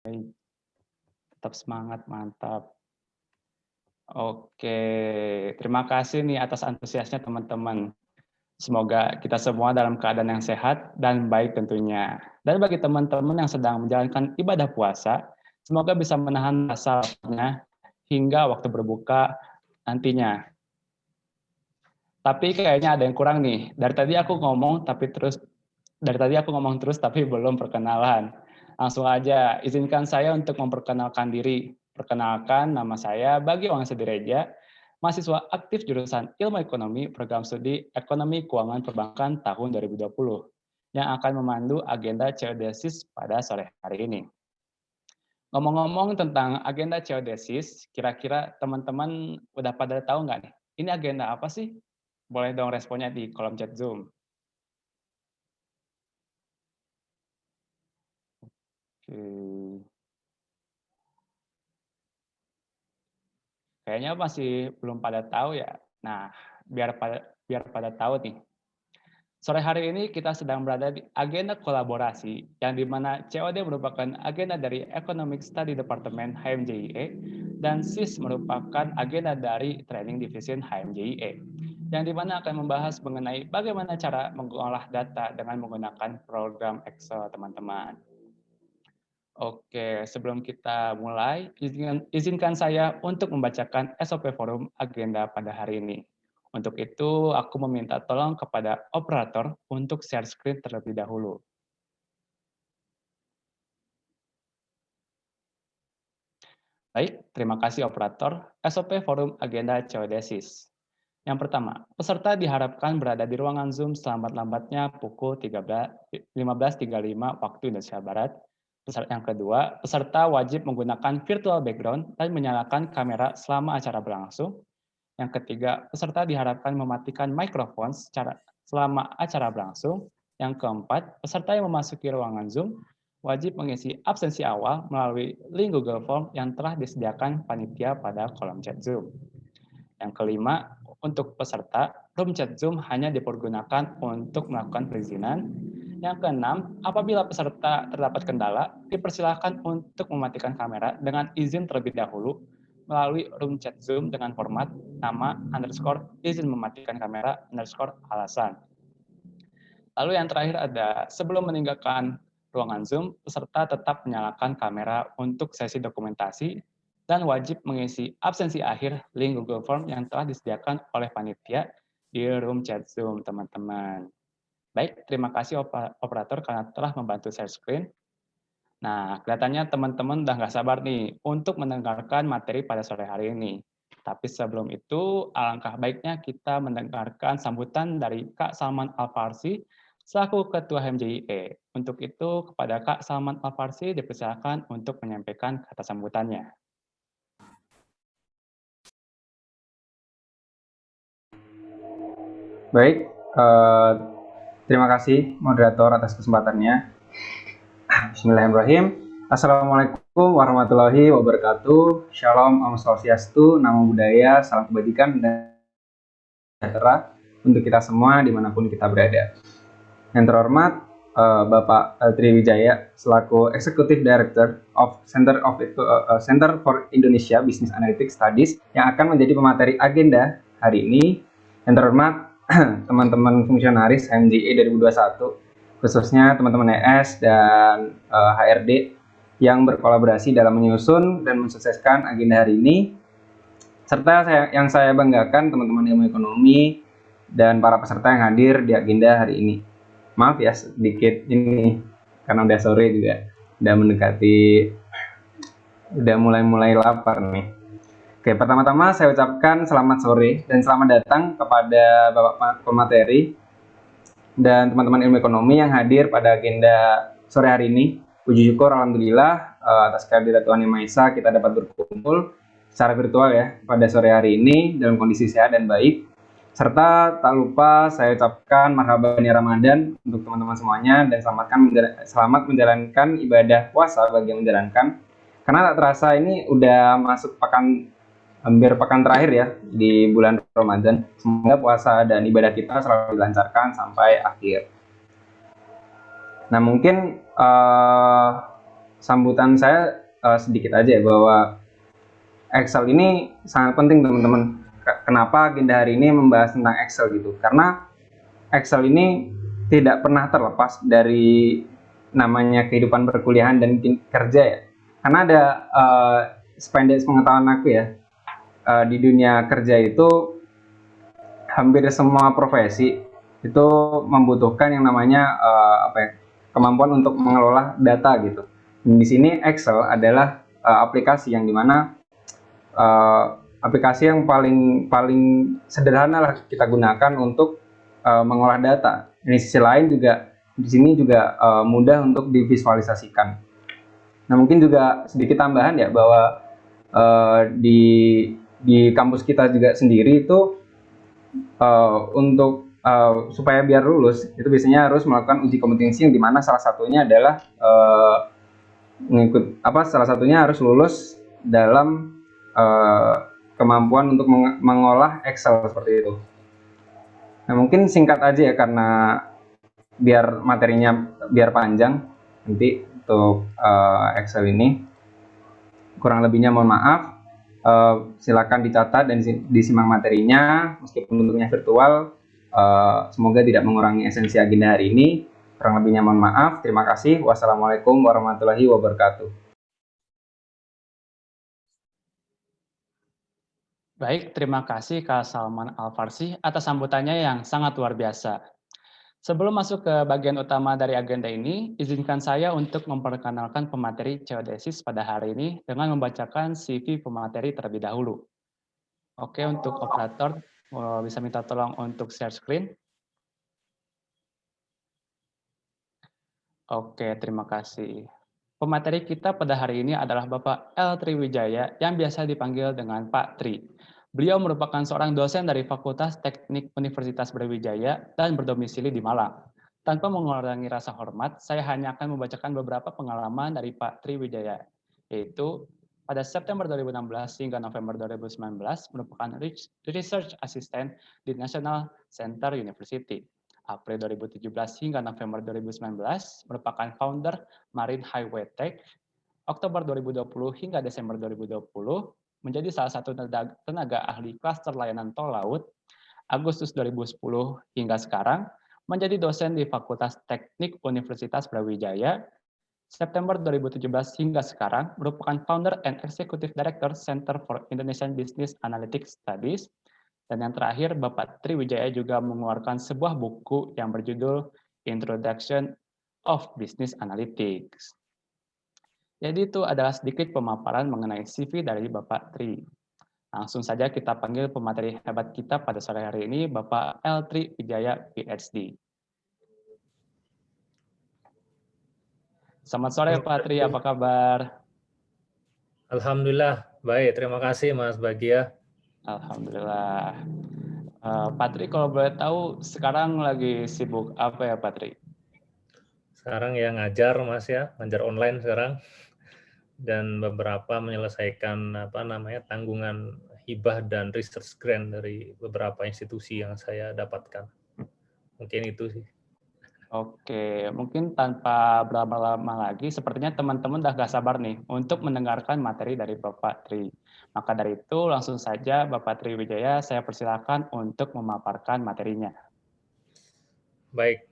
Baik, tetap semangat, mantap. Oke, terima kasih nih atas antusiasnya teman-teman. Semoga kita semua dalam keadaan yang sehat dan baik tentunya. Dan bagi teman-teman yang sedang menjalankan ibadah puasa, semoga bisa menahan rasa laparnya hingga waktu berbuka nantinya. Tapi kayaknya ada yang kurang nih. Dari tadi aku ngomong terus tapi belum perkenalan. Langsung aja, izinkan saya untuk memperkenalkan diri. Perkenalkan, nama saya Bagi Wangsa Direja, mahasiswa aktif jurusan Ilmu Ekonomi, program studi Ekonomi Keuangan Perbankan tahun 2020, yang akan memandu agenda CODESIS pada sore hari ini. Ngomong-ngomong tentang agenda CODESIS, kira-kira teman-teman udah pada tahu nggak nih? Ini agenda apa sih? Boleh dong responnya di kolom chat Zoom. Oke. Kayaknya masih belum pada tahu ya. Nah, biar pada tahu nih. Sore hari ini kita sedang berada di agenda kolaborasi yang di mana COD merupakan agenda dari Economic Study Department HMJIE dan SIS merupakan agenda dari Training Division HMJIE yang di mana akan membahas mengenai bagaimana cara mengolah data dengan menggunakan program Excel, teman-teman. Oke, sebelum kita mulai, izinkan saya untuk membacakan SOP forum agenda pada hari ini. Untuk itu, aku meminta tolong kepada operator untuk share screen terlebih dahulu. Baik, terima kasih operator. SOP forum agenda CODESIS. Yang pertama, peserta diharapkan berada di ruangan Zoom selambat-lambatnya pukul 15.35 waktu Indonesia Barat. Yang kedua, peserta wajib menggunakan virtual background dan menyalakan kamera selama acara berlangsung. Yang ketiga, peserta diharapkan mematikan mikrofon selama acara berlangsung. Yang keempat, peserta yang memasuki ruangan Zoom wajib mengisi absensi awal melalui link Google Form yang telah disediakan panitia pada kolom chat Zoom. Yang kelima, untuk peserta, room chat Zoom hanya dipergunakan untuk melakukan perizinan. Yang keenam, apabila peserta terdapat kendala, dipersilakan untuk mematikan kamera dengan izin terlebih dahulu melalui room chat Zoom dengan format nama underscore izin mematikan kamera underscore alasan. Lalu yang terakhir ada, sebelum meninggalkan ruangan Zoom, peserta tetap menyalakan kamera untuk sesi dokumentasi dan wajib mengisi absensi akhir link Google Form yang telah disediakan oleh panitia di room chat Zoom, teman-teman. Baik, terima kasih operator karena telah membantu share screen. Nah, kelihatannya teman-teman udah nggak sabar nih untuk mendengarkan materi pada sore hari ini. Tapi sebelum itu, alangkah baiknya kita mendengarkan sambutan dari Kak Salman Al-Farsi selaku Ketua HMJIE. Untuk itu, kepada Kak Salman Al-Farsi dipersilakan untuk menyampaikan kata sambutannya. Baik, terima kasih moderator atas kesempatannya. Bismillahirrahmanirrahim. Assalamualaikum warahmatullahi wabarakatuh. Shalom, Om Swastiastu, Namo Buddhaya, salam kebajikan dan sejahtera untuk kita semua dimanapun kita berada. Yang terhormat Bapak Triwijaya selaku Executive Director of Center for Indonesia Business Analytics Studies yang akan menjadi pemateri agenda hari ini. Yang terhormat teman-teman fungsionaris HMJE 2021, khususnya teman-teman ES dan HRD yang berkolaborasi dalam menyusun dan mensukseskan agenda hari ini, serta yang saya banggakan teman-teman ilmu ekonomi dan para peserta yang hadir di agenda hari ini. Maaf ya sedikit ini karena udah sore juga, udah mulai lapar nih. Oke, pertama-tama saya ucapkan selamat sore dan selamat datang kepada Bapak pemateri dan teman-teman ilmu ekonomi yang hadir pada agenda sore hari ini. Puji syukur alhamdulillah atas kehadirat Tuhan Yang Maha Esa kita dapat berkumpul secara virtual ya pada sore hari ini dalam kondisi sehat dan baik. Serta tak lupa saya ucapkan marhaban ya Ramadan untuk teman-teman semuanya dan selamat menjalankan ibadah puasa bagi yang menjalankan. Karena tak terasa ini udah masuk hampir pekan terakhir ya di bulan Ramadan. Semoga puasa dan ibadah kita selalu dilancarkan sampai akhir. Nah mungkin sambutan saya sedikit aja ya, bahwa Excel ini sangat penting teman-teman. Kenapa agenda hari ini membahas tentang Excel gitu? Karena Excel ini tidak pernah terlepas dari namanya kehidupan perkuliahan dan kerja ya. Karena ada sependek pengetahuan aku ya, di dunia kerja itu hampir semua profesi itu membutuhkan yang namanya kemampuan untuk mengelola data gitu. Dan di sini Excel adalah aplikasi yang dimana aplikasi yang paling sederhana lah kita gunakan untuk mengolah data. Di sisi lain juga di sini juga mudah untuk divisualisasikan. Nah, mungkin juga sedikit tambahan ya, bahwa di kampus kita juga sendiri itu untuk supaya biar lulus itu biasanya harus melakukan uji kompetensi, yang dimana salah satunya adalah salah satunya harus lulus dalam kemampuan untuk mengolah Excel seperti itu. Nah, mungkin singkat aja ya, karena biar materinya biar panjang nanti untuk Excel ini. Kurang lebihnya mohon maaf. Silakan dicatat dan disimak materinya, meskipun bentuknya virtual. Semoga tidak mengurangi esensi agenda hari ini. Kurang lebihnya mohon maaf. Terima kasih. Wassalamualaikum warahmatullahi wabarakatuh. Baik, terima kasih Kak Salman Al-Farsi atas sambutannya yang sangat luar biasa. Sebelum masuk ke bagian utama dari agenda ini, izinkan saya untuk memperkenalkan pemateri geodesis pada hari ini dengan membacakan CV pemateri terlebih dahulu. Oke, untuk operator, bisa minta tolong untuk share screen. Oke, terima kasih. Pemateri kita pada hari ini adalah Bapak L. Triwijaya yang biasa dipanggil dengan Pak Tri. Beliau merupakan seorang dosen dari Fakultas Teknik Universitas Brawijaya dan berdomisili di Malang. Tanpa mengurangi rasa hormat, saya hanya akan membacakan beberapa pengalaman dari Pak Triwijaya, yaitu pada September 2016 hingga November 2019 merupakan Research Assistant di National Center University. April 2017 hingga November 2019 merupakan founder Marine Highway Tech. Oktober 2020 hingga Desember 2020 menjadi salah satu tenaga ahli klaster layanan tol laut. Agustus 2010 hingga sekarang menjadi dosen di Fakultas Teknik Universitas Brawijaya. September 2017 hingga sekarang merupakan founder and executive director Center for Indonesian Business Analytics Studies. Dan yang terakhir, Bapak Triwijaya juga mengeluarkan sebuah buku yang berjudul Introduction of Business Analytics. Jadi itu adalah sedikit pemaparan mengenai CV dari Bapak Tri. Langsung saja kita panggil pemateri hebat kita pada sore hari ini, Bapak L. Triwijaya, PhD. Selamat sore Pak Tri, apa kabar? Alhamdulillah, baik. Terima kasih Mas Bagia. Alhamdulillah. Pak Tri, kalau boleh tahu sekarang lagi sibuk apa ya Pak Tri? Sekarang ya ngajar Mas ya, ngajar online sekarang. Dan beberapa menyelesaikan tanggungan hibah dan research grant dari beberapa institusi yang saya dapatkan. Mungkin itu sih. Oke, mungkin tanpa berlama-lama lagi, sepertinya teman-teman udah gak sabar nih untuk mendengarkan materi dari Bapak Tri. Maka dari itu langsung saja Bapak Tri Wijaya, saya persilakan untuk memaparkan materinya. Baik,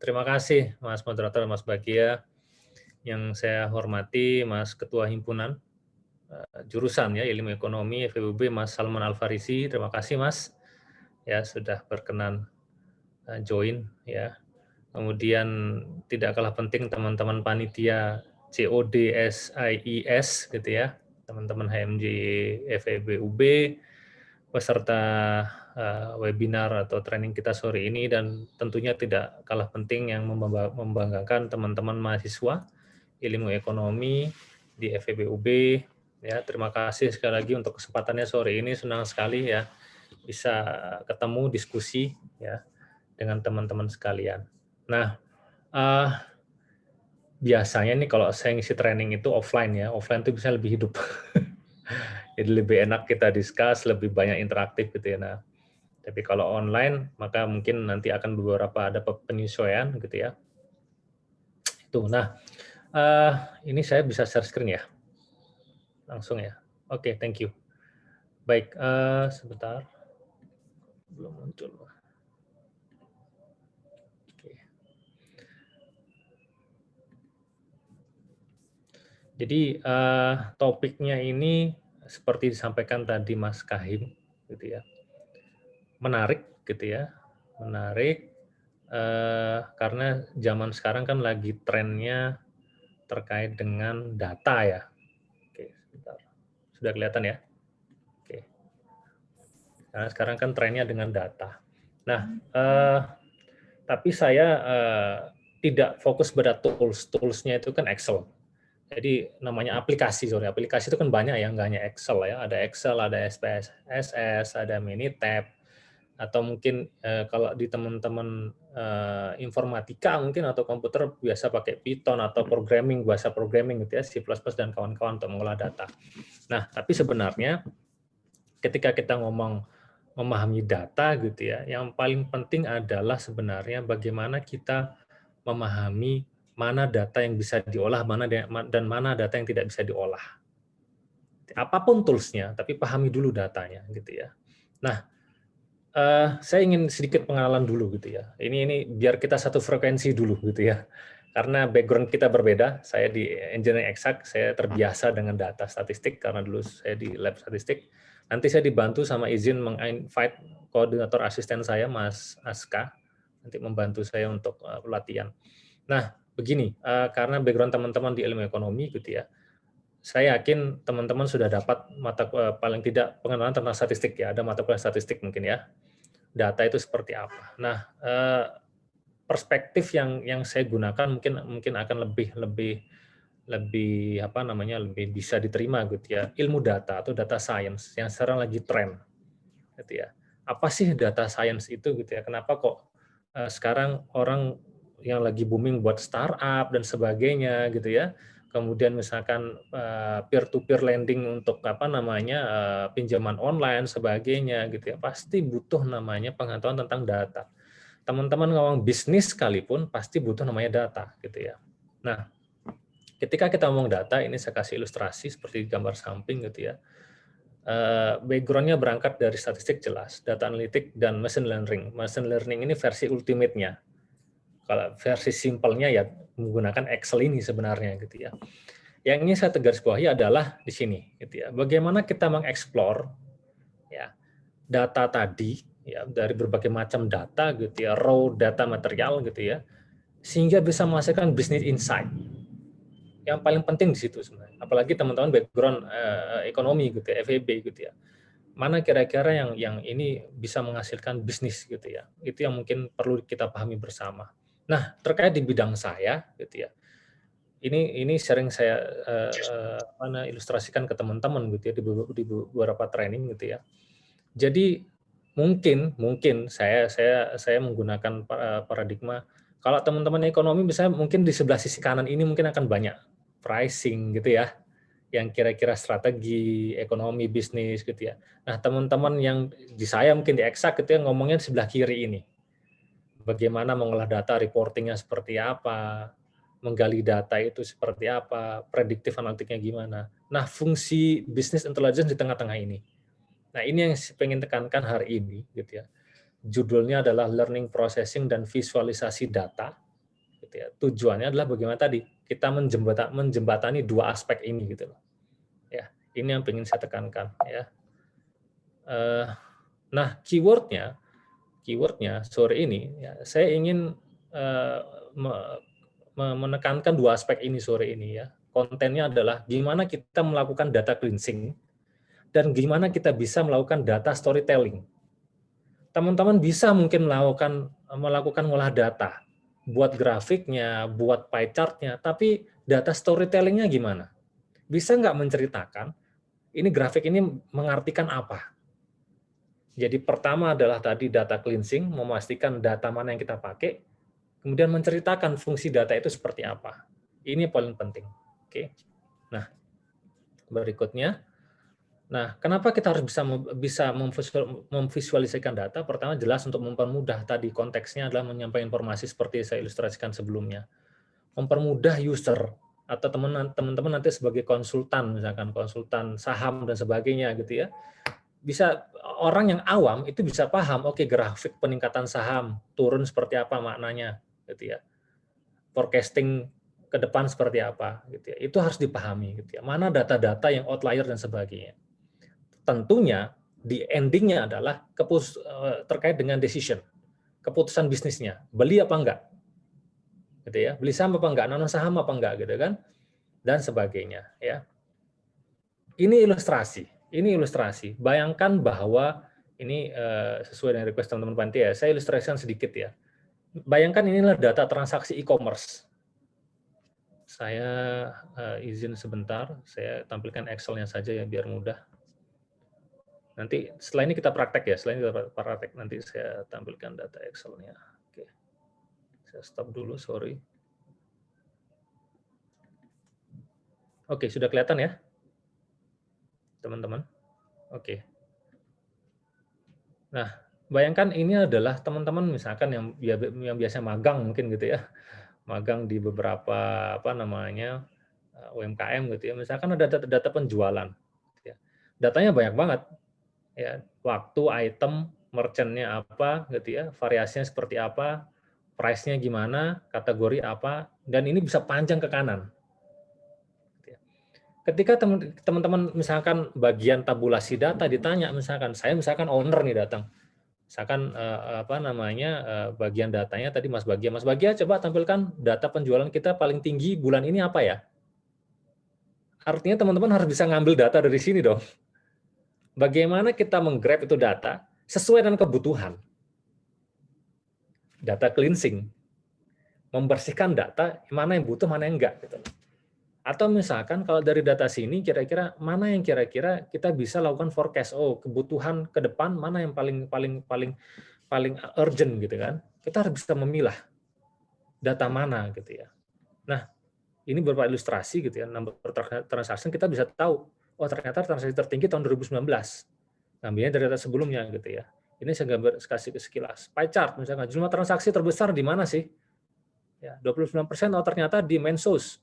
terima kasih Mas Moderator, Mas Bagia. Yang saya hormati Mas Ketua Himpunan Jurusan ya Ilmu Ekonomi FEBUB, Mas Salman Al-Farisi. Terima kasih Mas ya sudah berkenan join ya. Kemudian tidak kalah penting teman-teman panitia CODSIIS gitu ya, teman-teman HMJ FEBUB, peserta webinar atau training kita sore ini, dan tentunya tidak kalah penting yang membanggakan teman-teman mahasiswa ilmu ekonomi di FEBUB ya. Terima kasih sekali lagi untuk kesempatannya sore ini, senang sekali ya bisa ketemu diskusi ya dengan teman-teman sekalian. Nah, biasanya nih kalau saya ngisi training itu offline ya, offline itu bisa lebih hidup. Jadi lebih enak kita discuss, lebih banyak interaktif gitu ya. Nah, tapi kalau online maka mungkin nanti akan beberapa ada penyesuaian gitu ya. Itu. Nah, Ini saya bisa share screen ya? Langsung ya? Oke, thank you. Baik, sebentar. Belum muncul. Oke. Jadi topiknya ini seperti disampaikan tadi Mas Kahim, gitu ya. Menarik, gitu ya. Menarik karena zaman sekarang kan lagi trennya terkait dengan data ya. Oke, sebentar. Sudah kelihatan ya? Oke. Karena sekarang kan trennya dengan data. Nah, tapi saya tidak fokus pada tools. Toolsnya itu kan Excel. Jadi namanya aplikasi, aplikasi itu kan banyak ya, nggak hanya Excel ya. Ada Excel, ada SPSS, ada Minitab, atau mungkin kalau di teman-teman informatika mungkin atau komputer biasa pakai Python atau programming, bahasa programming gitu ya, C++ dan kawan-kawan untuk mengolah data. Nah, tapi sebenarnya ketika kita ngomong memahami data gitu ya, yang paling penting adalah sebenarnya bagaimana kita memahami mana data yang bisa diolah, dan mana data yang tidak bisa diolah. Apapun toolsnya, tapi pahami dulu datanya, gitu ya. Nah, saya ingin sedikit pengenalan dulu, gitu ya. Ini biar kita satu frekuensi dulu, gitu ya. Karena background kita berbeda. Saya di engineering eksak, saya terbiasa dengan data statistik karena dulu saya di lab statistik. Nanti saya dibantu sama izin meng-invite koordinator asisten saya, Mas Aska, nanti membantu saya untuk pelatihan. Nah, begini, karena background teman-teman di ilmu ekonomi gitu ya, saya yakin teman-teman sudah dapat paling tidak pengenalan tentang statistik ya, ada mata kuliah statistik mungkin ya. Data itu seperti apa. Nah, perspektif yang saya gunakan mungkin akan lebih lebih bisa diterima gitu ya. Ilmu data atau data science yang sekarang lagi tren gitu ya. Apa sih data science itu gitu ya? Kenapa kok sekarang orang yang lagi booming buat startup dan sebagainya gitu ya. Kemudian misalkan peer to peer lending untuk pinjaman online sebagainya gitu ya. Pasti butuh namanya pengetahuan tentang data. Teman-teman ngomong bisnis sekalipun pasti butuh namanya data gitu ya. Nah, ketika kita ngomong data, ini saya kasih ilustrasi seperti gambar samping gitu ya. Background-nya berangkat dari statistik jelas, data analitik dan machine learning. Machine learning ini versi ultimate-nya. Kalau versi simpelnya ya menggunakan Excel ini sebenarnya gitu ya. Yang ini saya tegarisbawahi adalah di sini gitu ya. Bagaimana kita mengeksplor ya data tadi ya dari berbagai macam data gitu ya, raw data material gitu ya, sehingga bisa menghasilkan business insight. Yang paling penting di situ sebenarnya. Apalagi teman-teman background ekonomi gitu ya, FEB gitu ya. Mana kira-kira yang ini bisa menghasilkan bisnis gitu ya. Itu yang mungkin perlu kita pahami bersama. Nah, terkait di bidang saya gitu ya. Ini sering saya ilustrasikan ke teman-teman gitu ya di beberapa training gitu ya. Jadi mungkin saya menggunakan paradigma kalau teman-teman ekonomi misalnya mungkin di sebelah sisi kanan ini mungkin akan banyak pricing gitu ya, yang kira-kira strategi ekonomi bisnis gitu ya. Nah, teman-teman yang di saya mungkin di eksak gitu ya ngomongnya di sebelah kiri ini. Bagaimana mengolah data, reportingnya seperti apa, menggali data itu seperti apa, prediktif analitiknya gimana. Nah, fungsi business intelligence di tengah-tengah ini. Nah, ini yang saya pengen tekankan hari ini gitu ya. Judulnya adalah learning processing dan visualisasi data gitu ya. Tujuannya adalah bagaimana tadi kita menjembatani dua aspek ini gitu loh. Ya, ini yang pengen saya tekankan ya. Nah, keywordnya sore ini ya, saya ingin menekankan dua aspek ini sore ini ya. Kontennya adalah gimana kita melakukan data cleansing dan gimana kita bisa melakukan data storytelling. Teman-teman bisa mungkin melakukan ngolah data, buat grafiknya, buat pie chart-nya, tapi data storytelling-nya gimana? Bisa nggak menceritakan, ini grafik ini mengartikan apa? Jadi pertama adalah tadi data cleansing, memastikan data mana yang kita pakai, kemudian menceritakan fungsi data itu seperti apa. Ini paling penting. Oke. Nah, berikutnya, kenapa kita harus bisa memvisualisasikan data? Pertama jelas untuk mempermudah tadi konteksnya adalah menyampaikan informasi seperti saya ilustrasikan sebelumnya. Mempermudah user atau teman-teman nanti sebagai konsultan, misalkan konsultan saham dan sebagainya gitu ya, bisa orang yang awam itu bisa paham, oke, grafik peningkatan saham turun seperti apa maknanya, gitu ya, forecasting ke depan seperti apa, gitu ya, itu harus dipahami, gitu ya, mana data-data yang outlier dan sebagainya. Tentunya di endingnya adalah terkait dengan decision, keputusan bisnisnya, beli apa enggak, gitu ya, beli saham apa enggak, nanam saham apa enggak, gitu kan, dan sebagainya, ya. Ini ilustrasi. Bayangkan bahwa ini sesuai dengan request teman-teman Panti ya, saya ilustrasikan sedikit ya. Bayangkan inilah data transaksi e-commerce. Saya izin sebentar, saya tampilkan Excel-nya saja ya biar mudah. Nanti setelah ini kita praktek ya, nanti saya tampilkan data Excel-nya. Oke. Saya stop dulu, sorry. Oke, sudah kelihatan ya? Teman-teman. Oke. Nah, bayangkan ini adalah teman-teman misalkan yang biasa magang mungkin gitu ya. Magang di beberapa UMKM gitu ya. Misalkan ada data penjualan. Ya. Datanya banyak banget. Ya, waktu, item, merchant-nya apa gitu ya, variasinya seperti apa, price-nya gimana, kategori apa, dan ini bisa panjang ke kanan. Ketika teman-teman misalkan bagian tabulasi data ditanya, saya misalkan owner nih datang, misalkan bagian datanya tadi Mas Bagia coba tampilkan data penjualan kita paling tinggi bulan ini apa ya? Artinya teman-teman harus bisa ngambil data dari sini dong. Bagaimana kita menggrab itu data sesuai dengan kebutuhan. Data cleansing, membersihkan data mana yang butuh, mana yang enggak gitu. Atau misalkan kalau dari data sini kira-kira mana yang kira-kira kita bisa lakukan forecast, kebutuhan ke depan mana yang paling urgent gitu kan. Kita harus bisa memilah data mana gitu ya. Nah, ini beberapa ilustrasi gitu ya, number transaction kita bisa tahu, ternyata transaksi tertinggi tahun 2019. Ngambilnya dari data sebelumnya gitu ya. Ini saya kasih sekilas. Pie chart misalkan, jumlah transaksi terbesar di mana sih? Ya, 29% ternyata di Mensos.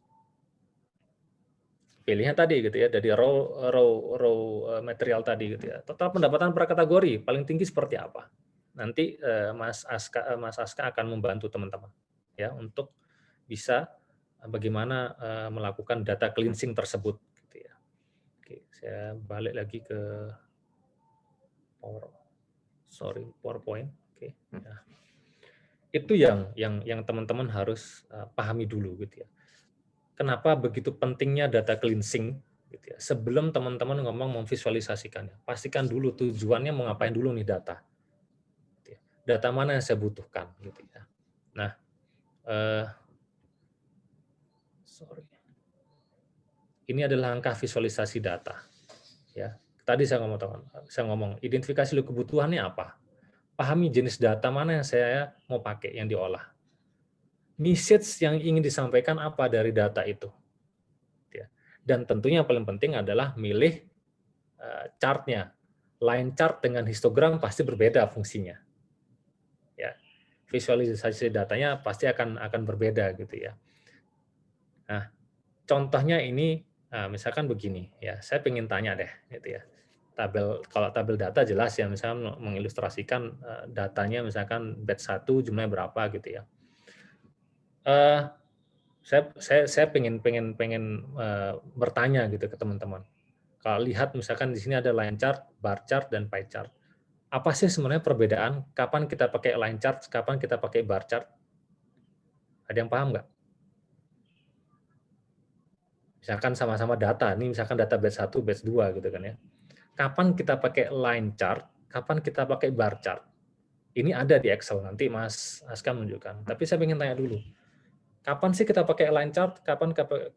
Pilihnya tadi gitu ya, dari raw material tadi gitu ya. Total pendapatan per kategori paling tinggi seperti apa? Nanti Mas Aska akan membantu teman-teman ya untuk bisa bagaimana melakukan data cleansing tersebut gitu ya. Oke, saya balik lagi ke PowerPoint. Oke. Nah, itu yang teman-teman harus pahami dulu gitu ya. Kenapa begitu pentingnya data cleansing gitu ya. Sebelum teman-teman ngomong memvisualisasikannya, pastikan dulu tujuannya mau ngapain dulu nih data. Gitu ya. Data mana yang saya butuhkan gitu ya. Nah, ini adalah langkah visualisasi data. Ya. Tadi saya ngomong identifikasi dulu kebutuhannya apa. Pahami jenis data mana yang saya mau pakai yang diolah. Message yang ingin disampaikan apa dari data itu. Dan tentunya yang paling penting adalah milih chart-nya. Line chart dengan histogram pasti berbeda fungsinya. Ya. Visualisasi datanya pasti akan berbeda gitu ya. Nah, contohnya ini misalkan begini ya. Saya ingin tanya deh gitu ya. Kalau tabel data jelas ya, misalnya mengilustrasikan datanya misalkan batch 1 jumlahnya berapa gitu ya. Saya pengen bertanya gitu ke teman-teman. Kalau lihat misalkan di sini ada line chart, bar chart, dan pie chart. Apa sih sebenarnya perbedaan? Kapan kita pakai line chart, kapan kita pakai bar chart? Ada yang paham nggak? Misalkan sama-sama data, ini misalkan data batch 1, batch 2 gitu kan ya. Kapan kita pakai line chart, kapan kita pakai bar chart? Ini ada di Excel, nanti Mas Aska menunjukkan. Tapi saya ingin tanya dulu. Kapan sih kita pakai line chart, kapan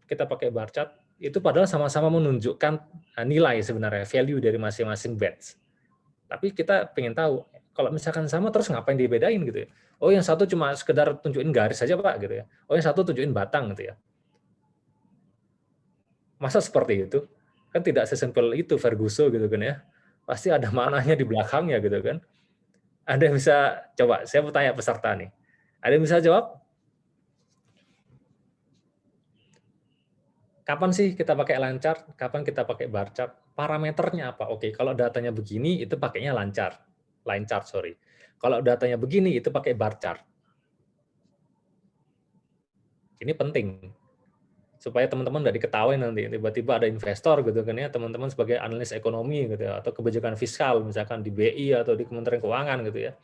kita pakai bar chart? Itu padahal sama-sama menunjukkan nilai sebenarnya, value dari masing-masing batch. Tapi kita pengen tahu, kalau misalkan sama terus ngapain dibedain gitu ya? Oh yang satu cuma sekedar tunjukin garis saja Pak gitu ya. Oh yang satu tunjukin batang gitu ya. Masa seperti itu? Kan tidak sesimpel itu Ferguson gitu kan ya. Pasti ada maknanya di belakangnya gitu kan. Ada yang bisa, coba saya mau tanya peserta nih. Ada yang bisa jawab? Kapan sih kita pakai line chart? Kapan kita pakai bar chart? Parameternya apa? Oke, kalau datanya begini, itu pakainya line chart, sorry. Kalau datanya begini, itu pakai bar chart. Ini penting supaya teman-teman nggak diketawain nanti tiba-tiba ada investor gitu kan ya, teman-teman sebagai analis ekonomi gitu ya, atau kebijakan fiskal misalkan di BI atau di Kementerian Keuangan gitu ya.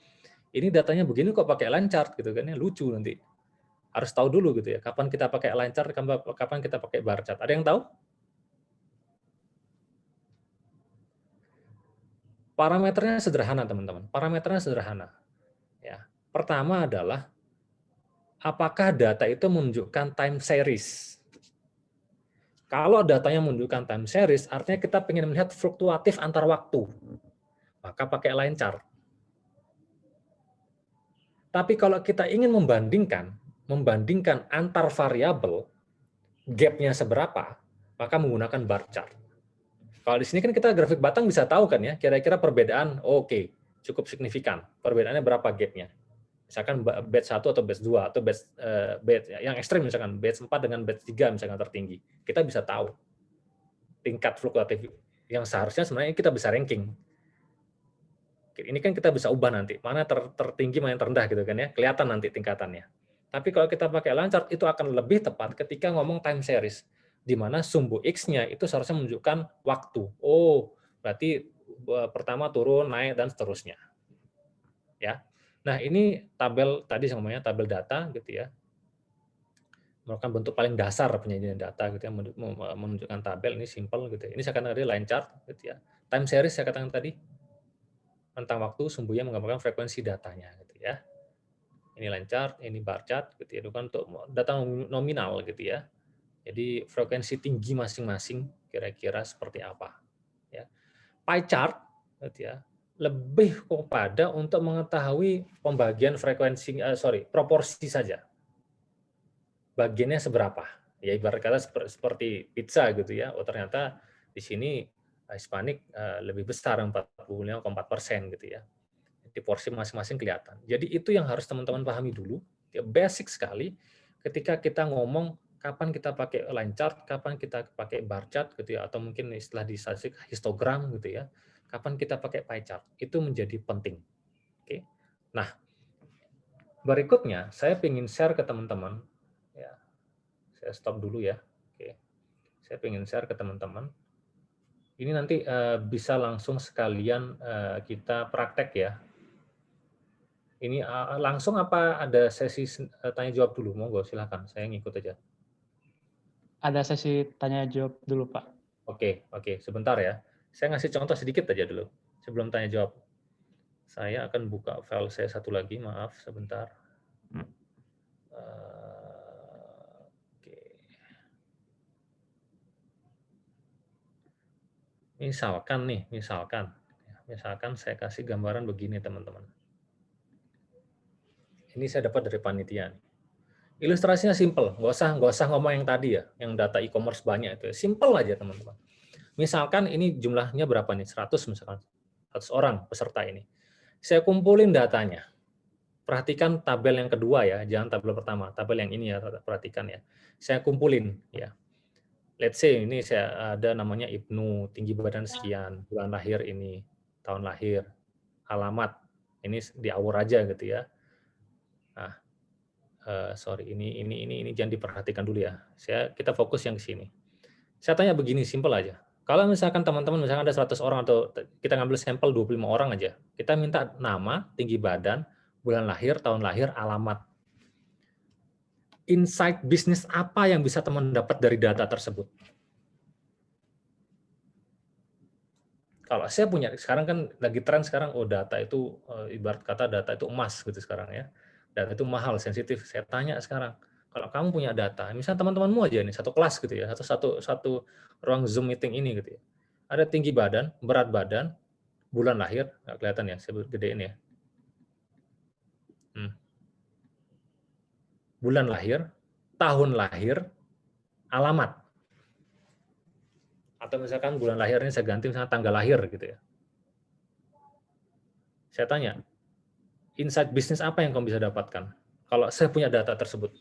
Ini datanya begini kok pakai line chart gitu kan ya, lucu nanti. Harus tahu dulu gitu ya, kapan kita pakai line chart, kapan kita pakai bar chart. Ada yang tahu? Parameternya sederhana, teman-teman. Parameternya sederhana. Ya. Pertama adalah apakah data itu menunjukkan time series. Kalau datanya menunjukkan time series, artinya kita ingin melihat fluktuatif antar waktu. Maka pakai line chart. Tapi kalau kita ingin membandingkan antar variabel, gap-nya seberapa, maka menggunakan bar chart. Kalau di sini kan kita grafik batang bisa tahu kan ya, kira-kira perbedaan, oke, cukup signifikan. Perbedaannya berapa gap-nya. Misalkan batch 1 atau batch 2, atau batch yang ekstrim misalkan, batch 4 dengan batch 3 misalkan tertinggi. Kita bisa tahu tingkat fluktuatif yang seharusnya sebenarnya kita bisa ranking. Ini kan kita bisa ubah nanti, mana tertinggi, mana yang terendah gitu kan ya, kelihatan nanti tingkatannya. Tapi kalau kita pakai line chart, itu akan lebih tepat ketika ngomong time series, di mana sumbu X-nya itu seharusnya menunjukkan waktu. Oh, berarti pertama turun, naik, dan seterusnya. Ya. Nah, ini tabel, tadi saya ngomongnya tabel data gitu ya, merupakan bentuk paling dasar penyajian data gitu ya, menunjukkan tabel, ini simple gitu ya. Ini saya katakan tadi line chart gitu ya. Time series saya katakan tadi, tentang waktu, sumbunya menggambarkan frekuensi datanya gitu ya. Ini line chart, ini bar chart gitu ya, itu kan untuk data nominal gitu ya. Jadi frekuensi tinggi masing-masing kira-kira seperti apa ya. Pie chart gitu ya, lebih kepada untuk mengetahui pembagian proporsi saja. Bagiannya seberapa? Ya ibarat kata seperti pizza gitu ya. Oh ternyata di sini Hispanic lebih besar 45,4% gitu ya. Di porsi masing-masing kelihatan. Jadi itu yang harus teman-teman pahami dulu, ya basic sekali ketika kita ngomong kapan kita pakai line chart, kapan kita pakai bar chart gitu ya, atau mungkin istilah di statistik histogram gitu ya, kapan kita pakai pie chart, itu menjadi penting. Oke. Nah, berikutnya saya ingin share ke teman-teman, ya, saya stop dulu ya. Oke. Saya ingin share ke teman-teman. Ini nanti bisa langsung sekalian kita praktek ya. Ini langsung apa ada sesi tanya jawab dulu? Monggo silakan, saya ngikut aja. Ada sesi tanya jawab dulu, Pak. Oke, sebentar ya. Saya ngasih contoh sedikit aja dulu sebelum tanya jawab. Saya akan buka file saya satu lagi, maaf sebentar. Oke. Misalkan saya kasih gambaran begini teman-teman. Ini saya dapat dari panitia. Ilustrasinya simple, nggak usah ngomong yang tadi ya, yang data e-commerce banyak itu. Simple aja teman-teman. Misalkan ini jumlahnya berapa nih? 100 misalkan. 100 orang peserta ini. Saya kumpulin datanya. Perhatikan tabel yang kedua ya, jangan tabel pertama. Tabel yang ini ya, perhatikan ya. Saya kumpulin ya. Let's say ini saya ada namanya Ibnu, tinggi badan sekian, bulan lahir ini, tahun lahir, alamat. Ini diawur aja gitu ya. Nah, ini jangan diperhatikan dulu ya. Kita fokus yang ke sini. Saya tanya begini, simpel aja. Kalau misalkan teman-teman misalkan ada 100 orang atau kita ngambil sampel 25 orang aja, kita minta nama, tinggi badan, bulan lahir, tahun lahir, alamat. Insight bisnis apa yang bisa teman dapat dari data tersebut? Kalau saya punya, sekarang kan lagi tren sekarang, data itu, ibarat kata data itu emas gitu sekarang ya. Data itu mahal, sensitif. Saya tanya sekarang, kalau kamu punya data, misalnya teman-temanmu aja nih, satu kelas gitu ya, satu ruang Zoom meeting ini gitu ya. Ada tinggi badan, berat badan, bulan lahir, nggak kelihatan ya, saya gedein ya. Bulan lahir, tahun lahir, alamat. Atau misalkan bulan lahirnya saya ganti misalnya tanggal lahir gitu ya. Saya tanya, insight bisnis apa yang kamu bisa dapatkan kalau saya punya data tersebut?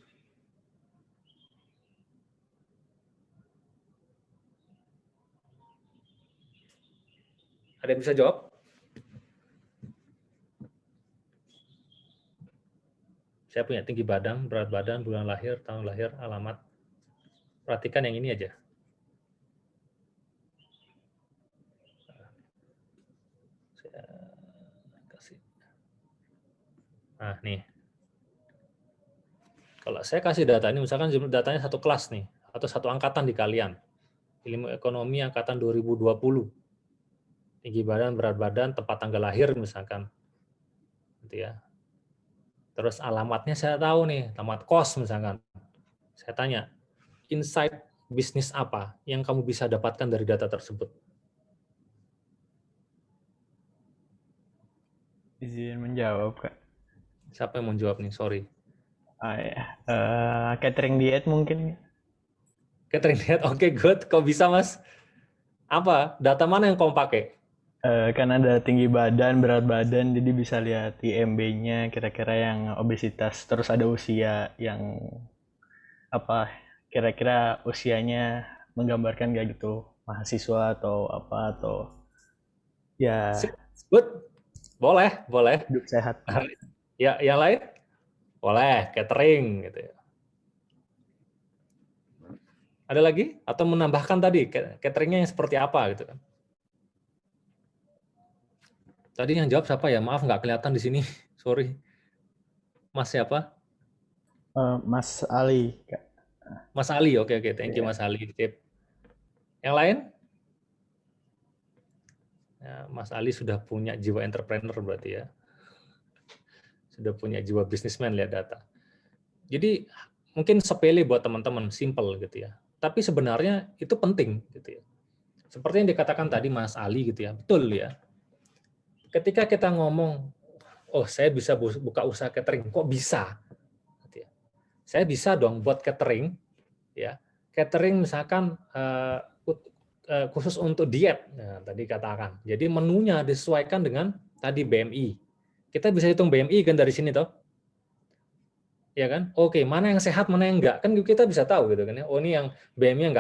Ada yang bisa jawab? Saya punya tinggi badan, berat badan, bulan lahir, tahun lahir, alamat. Perhatikan yang ini aja. Saya kasih. Nah, nih. Kalau saya kasih data ini, misalkan datanya satu kelas nih, atau satu angkatan di kalian. Ilmu ekonomi angkatan 2020. Tinggi badan, berat badan, tempat tanggal lahir misalkan. Gitu ya. Terus alamatnya saya tahu nih, alamat kos misalkan. Saya tanya, insight bisnis apa yang kamu bisa dapatkan dari data tersebut? Izin menjawab, Kak. Siapa yang mau jawab nih? Sorry. Ya. Catering diet mungkin. Catering diet, oke, good. Kok bisa, Mas? Apa? Data mana yang kamu pakai? Kan ada tinggi badan, berat badan, jadi bisa lihat IMB-nya kira-kira yang obesitas. Terus ada usia yang apa? Kira-kira usianya menggambarkan kayak gitu, mahasiswa atau apa atau ya Good. Boleh, boleh. hidup sehat. Ya, yang lain? Boleh, catering gitu ya. Ada lagi? Atau menambahkan tadi cateringnya yang seperti apa gitu kan? Tadi yang jawab siapa ya? Maaf nggak kelihatan di sini. Sorry. Mas siapa? Mas Ali, Kak. Mas Ali. Oke. Thank you Mas Ali. Tip. Yang lain? Ya, Mas Ali sudah punya jiwa entrepreneur berarti ya. Sudah punya jiwa businessman lihat data. Jadi mungkin sepele buat teman-teman, simple gitu ya. Tapi sebenarnya itu penting gitu ya. Seperti yang dikatakan tadi Mas Ali gitu ya. Betul ya. Ketika kita ngomong, oh saya bisa buka usaha catering, kok bisa? Saya bisa dong buat catering, ya catering misalkan khusus untuk diet, nah, tadi katakan. Jadi menunya disesuaikan dengan tadi BMI. Kita bisa hitung BMI kan dari sini toh, ya kan? Oke, mana yang sehat, mana yang enggak, kan kita bisa tahu gitu kan ya. Oh ini yang BMI-nya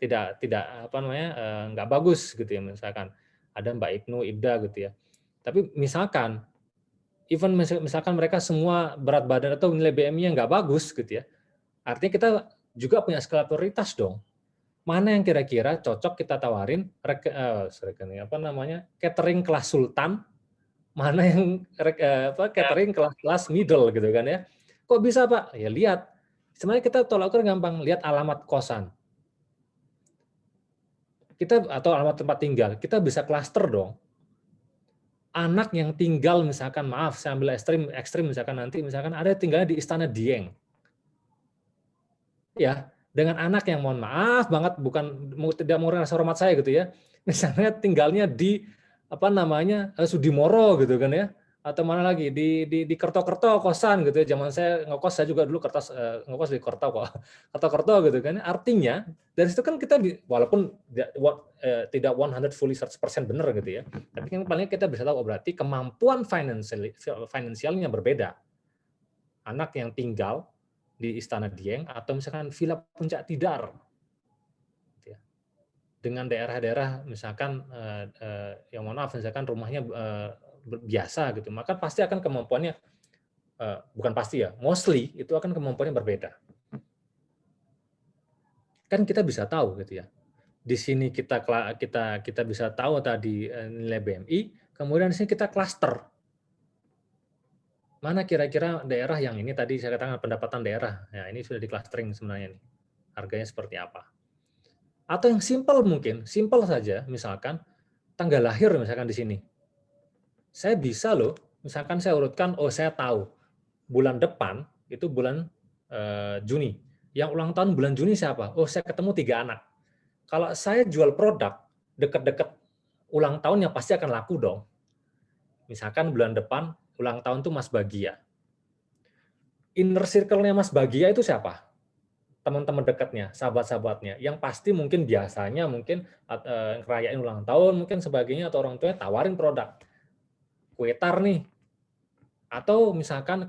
tidak apa namanya enggak bagus gitu ya misalkan. Ada Mbak Ibnu, Ibda gitu ya. Tapi misalkan, even misalkan mereka semua berat badan atau nilai BMI-nya nggak bagus gitu ya, artinya kita juga punya skala prioritas dong. Mana yang kira-kira cocok kita tawarin apa namanya catering kelas sultan, mana yang catering kelas middle gitu kan ya. Kok bisa Pak? Ya lihat. Sebenarnya kita tolak ukur gampang, lihat alamat kosan. Kita atau alamat tempat tinggal, kita bisa klaster dong. Anak yang tinggal misalkan, maaf saya ambil ekstrim misalkan nanti misalkan ada tinggalnya di Istana Dieng. Ya, dengan anak yang mohon maaf banget tidak mau rasa hormat saya gitu ya. Misalnya tinggalnya di apa namanya Sudimoro gitu kan ya. Atau mana lagi di Kerto-Kerto kosan gitu ya. Zaman saya ngekos, saya juga dulu ngekos di Kerto kok. Kerto-Kerto gitu kan. Artinya dari situ kan kita walaupun tidak 100 fully 100% benar gitu ya. Tapi kan paling kita bisa tahu berarti kemampuan finansialnya berbeda. Anak yang tinggal di Istana Dieng atau misalkan Villa Puncak Tidar. Dengan daerah-daerah misalkan yang mohon maaf misalkan rumahnya biasa gitu, maka pasti akan kemampuannya bukan pasti ya, mostly itu akan kemampuannya berbeda. Kan kita bisa tahu gitu ya. Di sini kita bisa tahu tadi nilai BMI, kemudian di sini kita cluster. Mana kira-kira daerah yang ini tadi saya katakan pendapatan daerah. Ya, ini sudah di clustering sebenarnya nih. Harganya seperti apa? Atau yang simple saja, misalkan tanggal lahir misalkan di sini. Saya bisa loh, misalkan saya urutkan, oh saya tahu bulan depan itu bulan Juni. Yang ulang tahun bulan Juni siapa? Oh saya ketemu 3 anak. Kalau saya jual produk dekat-dekat ulang tahun yang pasti akan laku dong. Misalkan bulan depan ulang tahun tuh Mas Bagia. Inner circle-nya Mas Bagia itu siapa? Teman-teman dekatnya, sahabat-sahabatnya, yang pasti mungkin biasanya ngerayain ulang tahun, mungkin sebagainya, atau orang tuanya tawarin produk. Kuetar nih. Atau misalkan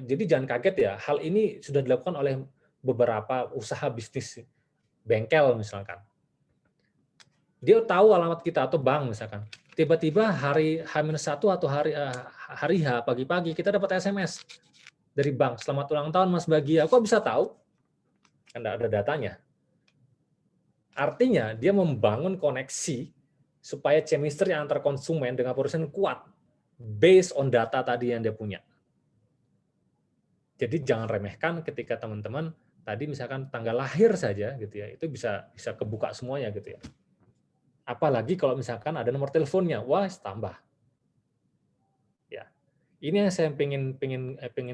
jadi jangan kaget ya, hal ini sudah dilakukan oleh beberapa usaha bisnis bengkel misalkan. Dia tahu alamat kita atau bank misalkan. tiba-tiba hari H-1 atau hari H pagi-pagi kita dapat SMS dari bank, selamat ulang tahun Mas Bagia. Kok bisa tahu? Kan nggak ada datanya. Artinya dia membangun koneksi supaya chemistry antar konsumen dengan perusahaan kuat based on data tadi yang dia punya. Jadi jangan remehkan ketika teman-teman tadi misalkan tanggal lahir saja gitu ya, itu bisa kebuka semuanya gitu ya. Apalagi kalau misalkan ada nomor teleponnya, wah tambah. Ya. Ini yang saya pengen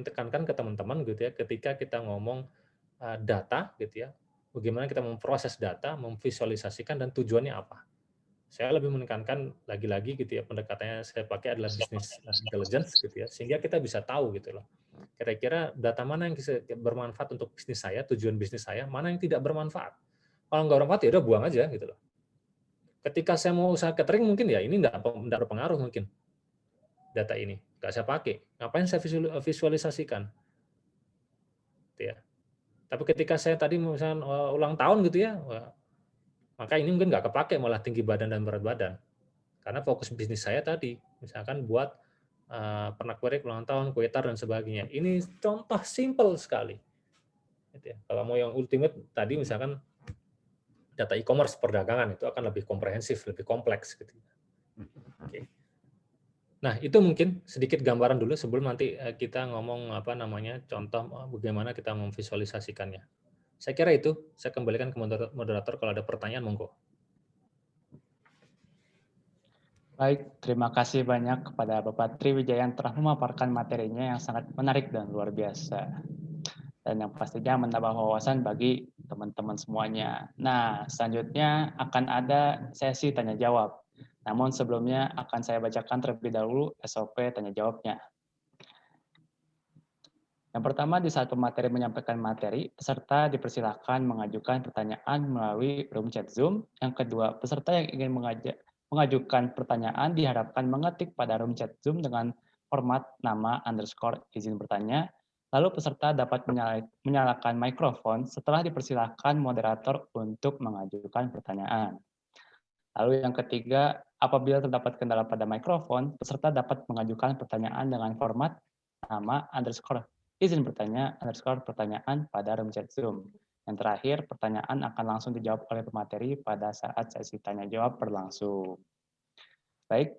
tekankan ke teman-teman gitu ya, ketika kita ngomong data gitu ya, bagaimana kita memproses data, memvisualisasikan dan tujuannya apa. Saya lebih menekankan lagi-lagi gitu ya, pendekatannya saya pakai adalah business intelligence gitu ya, sehingga kita bisa tahu gitu loh. Kira-kira data mana yang bisa bermanfaat untuk bisnis saya, tujuan bisnis saya, mana yang tidak bermanfaat. Kalau nggak bermanfaat ya udah buang aja gitu loh. Ketika saya mau usaha catering mungkin ya ini nggak berpengaruh mungkin data ini, nggak saya pakai. Ngapain saya visualisasikan? Gitu ya. Tapi ketika saya tadi misalnya ulang tahun gitu ya, maka ini mungkin nggak kepake malah tinggi badan dan berat badan. Karena fokus bisnis saya tadi, misalkan buat pernak-pernik ulang tahun, kue tar dan sebagainya. Ini contoh simple sekali. Gitu ya. Kalau mau yang ultimate tadi misalkan data e-commerce perdagangan itu akan lebih komprehensif, lebih kompleks. Gitu. Oke. Nah itu mungkin sedikit gambaran dulu sebelum nanti kita ngomong contoh bagaimana kita memvisualisasikannya. Saya kira itu. Saya kembalikan ke moderator kalau ada pertanyaan monggo. Baik, terima kasih banyak kepada Bapak Triwijaya yang telah memaparkan materinya yang sangat menarik dan luar biasa. Dan yang pastinya menambah wawasan bagi teman-teman semuanya. Nah, selanjutnya akan ada sesi tanya jawab. Namun sebelumnya akan saya bacakan terlebih dahulu SOP tanya jawabnya. Yang pertama, di saat pemateri menyampaikan materi, peserta dipersilakan mengajukan pertanyaan melalui room chat Zoom. Yang kedua, peserta yang ingin mengajukan pertanyaan diharapkan mengetik pada room chat Zoom dengan format nama _ izin bertanya. Lalu peserta dapat menyalakan mikrofon setelah dipersilakan moderator untuk mengajukan pertanyaan. Lalu yang ketiga, apabila terdapat kendala pada mikrofon, peserta dapat mengajukan pertanyaan dengan format nama _ izin bertanya _ pertanyaan pada room chat Zoom. Yang terakhir, pertanyaan akan langsung dijawab oleh pemateri pada saat sesi tanya jawab berlangsung. Baik,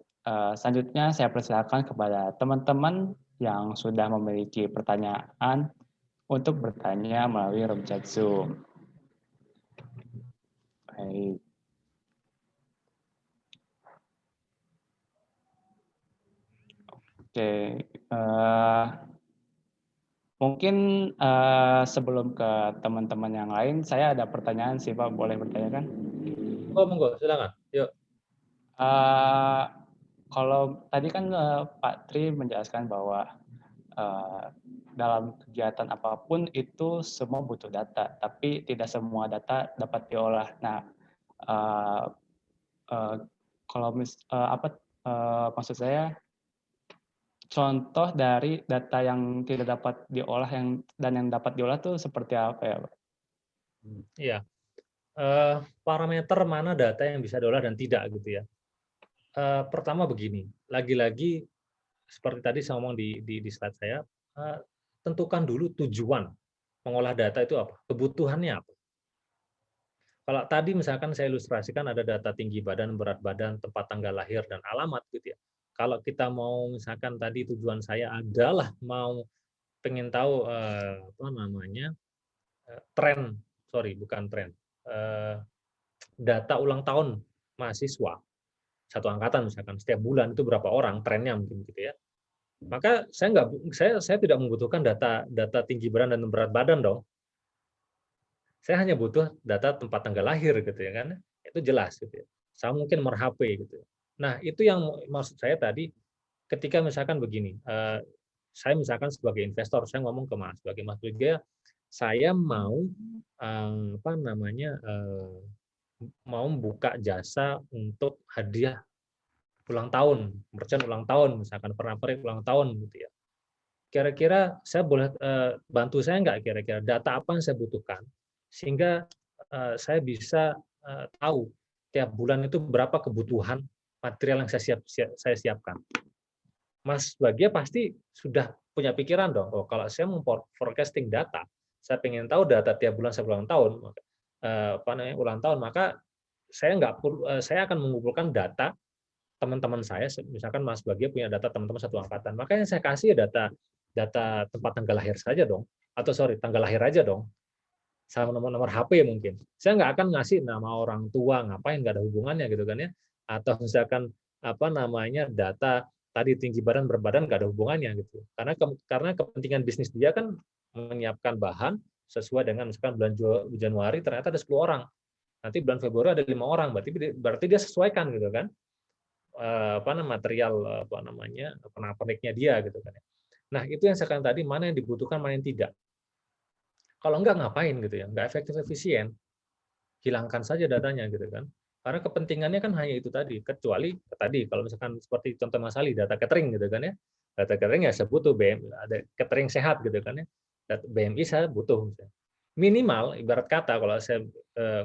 selanjutnya saya persilakan kepada teman-teman yang sudah memiliki pertanyaan untuk bertanya melalui room chat Zoom. Baik. Oke, mungkin sebelum ke teman-teman yang lain, saya ada pertanyaan sih Pak, boleh bertanya kan? Oh monggo, silakan. Yuk. Kalau tadi kan Pak Tri menjelaskan bahwa dalam kegiatan apapun itu semua butuh data, tapi tidak semua data dapat diolah. Nah, kalau maksud saya contoh dari data yang tidak dapat diolah dan yang dapat diolah itu seperti apa ya, Pak? Iya. Parameter mana data yang bisa diolah dan tidak gitu ya. Pertama begini, lagi-lagi seperti tadi saya ngomong di slide saya, tentukan dulu tujuan mengolah data itu apa, kebutuhannya apa. Kalau tadi misalkan saya ilustrasikan ada data tinggi badan, berat badan, tempat tanggal lahir, dan alamat gitu ya. Kalau kita mau misalkan tadi tujuan saya adalah mau pengen tahu data ulang tahun mahasiswa satu angkatan misalkan setiap bulan itu berapa orang trennya mungkin gitu ya. Maka saya tidak membutuhkan data tinggi badan dan berat badan dong. Saya hanya butuh data tempat tanggal lahir gitu ya kan. Itu jelas gitu ya. Saya mungkin nomor HP gitu. Nah, itu yang maksud saya tadi ketika misalkan begini, saya misalkan sebagai investor saya ngomong ke Mas, sebagai Mas Wijaya, saya mau mau buka jasa untuk hadiah ulang tahun, merchant ulang tahun, misalkan pernak-pernik ulang tahun gitu ya. Kira-kira saya boleh bantu saya nggak kira-kira data apa yang saya butuhkan sehingga saya bisa tahu tiap bulan itu berapa kebutuhan material yang saya siapkan. Mas Bagia pasti sudah punya pikiran dong, oh kalau saya mau forecasting data, saya pengen tahu data tiap bulan sampai ulang tahun, maka saya akan mengumpulkan data teman-teman saya, misalkan Mas Bagia punya data teman-teman satu angkatan, maka yang saya kasih ya data tempat tanggal lahir saja dong, atau tanggal lahir aja dong, sama nomor HP mungkin. Saya nggak akan ngasih nama orang tua, ngapain, nggak ada hubungannya gitu kan ya. Atau misalkan data tadi tinggi badan berat badan nggak ada hubungannya gitu. Karena kepentingan bisnis dia kan menyiapkan bahan sesuai dengan misalkan bulan Januari ternyata ada 10 orang. Nanti bulan Februari ada 5 orang, berarti dia sesuaikan gitu kan. Material pernak-perniknya dia gitu kan. Nah, itu yang sekarang tadi mana yang dibutuhkan, mana yang tidak. Kalau enggak ngapain gitu ya, enggak efektif efisien, hilangkan saja datanya gitu kan. Karena kepentingannya kan hanya itu tadi, kecuali tadi kalau misalkan seperti contoh Mas Ali, data catering gitu kan ya. Data catering ya saya butuh ada catering sehat gitu kan ya. Data BMI saya butuh misalnya. Minimal ibarat kata kalau saya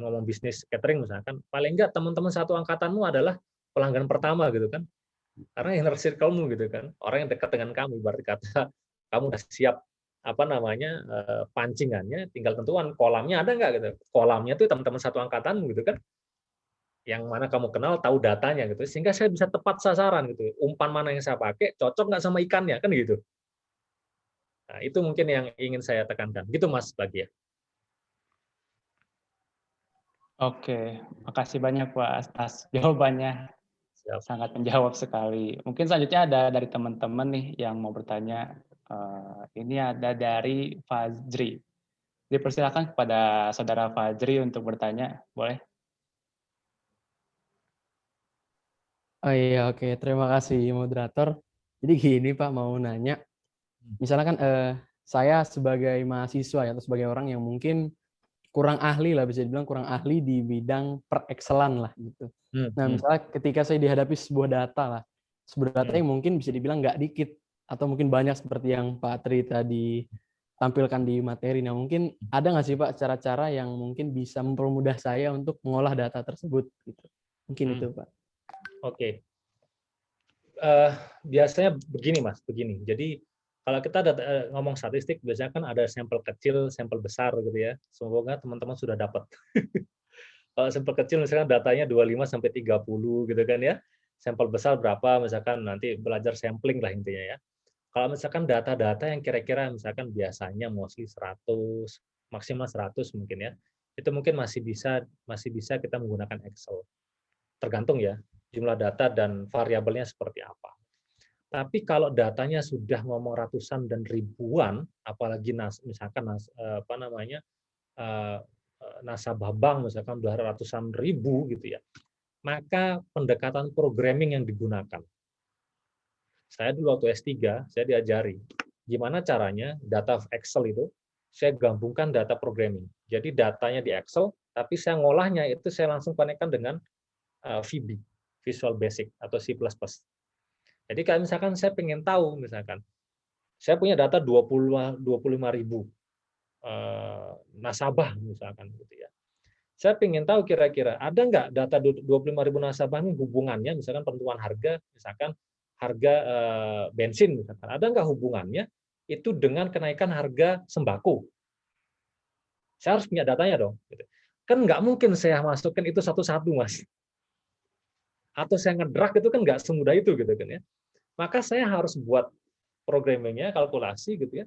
ngomong bisnis catering misalkan, paling enggak teman-teman satu angkatanmu adalah pelanggan pertama gitu kan. Karena inner circle-mu gitu kan, orang yang dekat dengan kamu, ibarat kata kamu udah siap pancingannya, tinggal tentuan kolamnya ada nggak gitu. Kolamnya itu teman-teman satu angkatan gitu kan, yang mana kamu kenal, tahu datanya gitu, sehingga saya bisa tepat sasaran gitu. Umpan mana yang saya pakai cocok nggak sama ikannya kan gitu. Nah, itu mungkin yang ingin saya tekankan. Gitu Mas Bagia. Oke, makasih banyak Pak atas jawabannya. Siap. Sangat menjawab sekali. Mungkin selanjutnya ada dari teman-teman nih yang mau bertanya. Ini ada dari Fajri. Dipersilakan kepada saudara Fajri untuk bertanya, boleh? Oh iya, oke. Terima kasih moderator. Jadi gini Pak, mau nanya. Misalnya kan saya sebagai mahasiswa ya, atau sebagai orang yang mungkin kurang ahli lah, bisa dibilang kurang ahli di bidang per-Excelan lah gitu. Nah, misalnya ketika saya dihadapi sebuah data yang mungkin bisa dibilang nggak dikit, atau mungkin banyak seperti yang Pak Tri tadi tampilkan di materi. Nah, mungkin ada nggak sih Pak cara-cara yang mungkin bisa mempermudah saya untuk mengolah data tersebut? Gitu. Mungkin itu Pak. Oke. Biasanya begini Mas, begini. Jadi kalau kita ngomong statistik, biasanya kan ada sampel kecil, sampel besar gitu ya. Semoga teman-teman sudah dapat. Kalau sampel kecil misalkan datanya 25 sampai 30 gitu kan ya. Sampel besar berapa, misalkan nanti belajar sampling lah intinya ya. Kalau misalkan data-data yang kira-kira misalkan biasanya mostly 100, maksimal 100 mungkin ya. Itu mungkin masih bisa kita menggunakan Excel. Tergantung ya, jumlah data dan variabelnya seperti apa. Tapi kalau datanya sudah ngomong ratusan dan ribuan, apalagi nasabah bank misalkan udah ratusan ribu gitu ya, maka pendekatan programming yang digunakan. Saya dulu waktu S3, saya diajari gimana caranya data Excel itu saya gabungkan data programming. Jadi datanya di Excel, tapi saya ngolahnya itu saya langsung konekkan dengan VB, Visual Basic atau C++. Jadi kalau misalkan saya pengen tahu, misalkan saya punya data 25.000 nasabah misalkan gitu ya. Saya pengen tahu kira-kira ada nggak data 25.000 nasabah ini hubungannya, misalkan penentuan harga, misalkan harga bensin, misalkan ada nggak hubungannya itu dengan kenaikan harga sembako. Saya harus punya datanya dong. Kan nggak mungkin saya masukkan itu satu-satu, Mas. Atau saya ngedrag itu kan nggak semudah itu gitu kan ya. Maka saya harus buat programmingnya, kalkulasi gitu ya.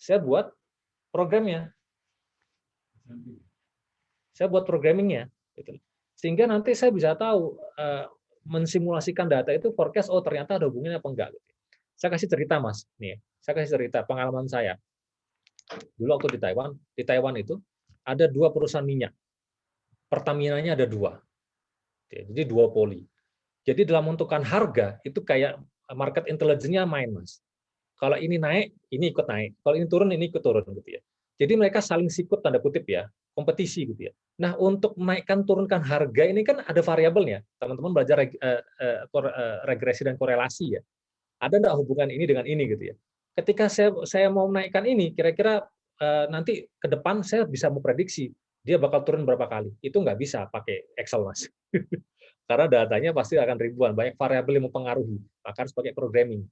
Saya buat programnya. Saya buat programmingnya, gitu. Sehingga nanti saya bisa tahu mensimulasikan data itu forecast, oh ternyata ada hubungannya apa enggak. Gitu. Saya kasih cerita Mas, nih, saya kasih cerita pengalaman saya. Dulu waktu di Taiwan itu ada 2 perusahaan minyak. Pertamina-nya ada 2, jadi duopoli. Jadi dalam menentukan harga itu kayak market intelligence-nya main Mas. Kalau ini naik, ini ikut naik. Kalau ini turun, ini ikut turun gitu ya. Jadi mereka saling sikut tanda kutip ya, kompetisi gitu ya. Nah, untuk menaikkan turunkan harga ini kan ada variabelnya. Teman-teman belajar regresi dan korelasi ya. Ada enggak hubungan ini dengan ini gitu ya. Ketika saya mau menaikkan ini, kira-kira nanti ke depan saya bisa memprediksi dia bakal turun berapa kali. Itu nggak bisa pakai Excel, Mas. Karena datanya pasti akan ribuan, banyak variabel yang mempengaruhi, maka harus pakai programming.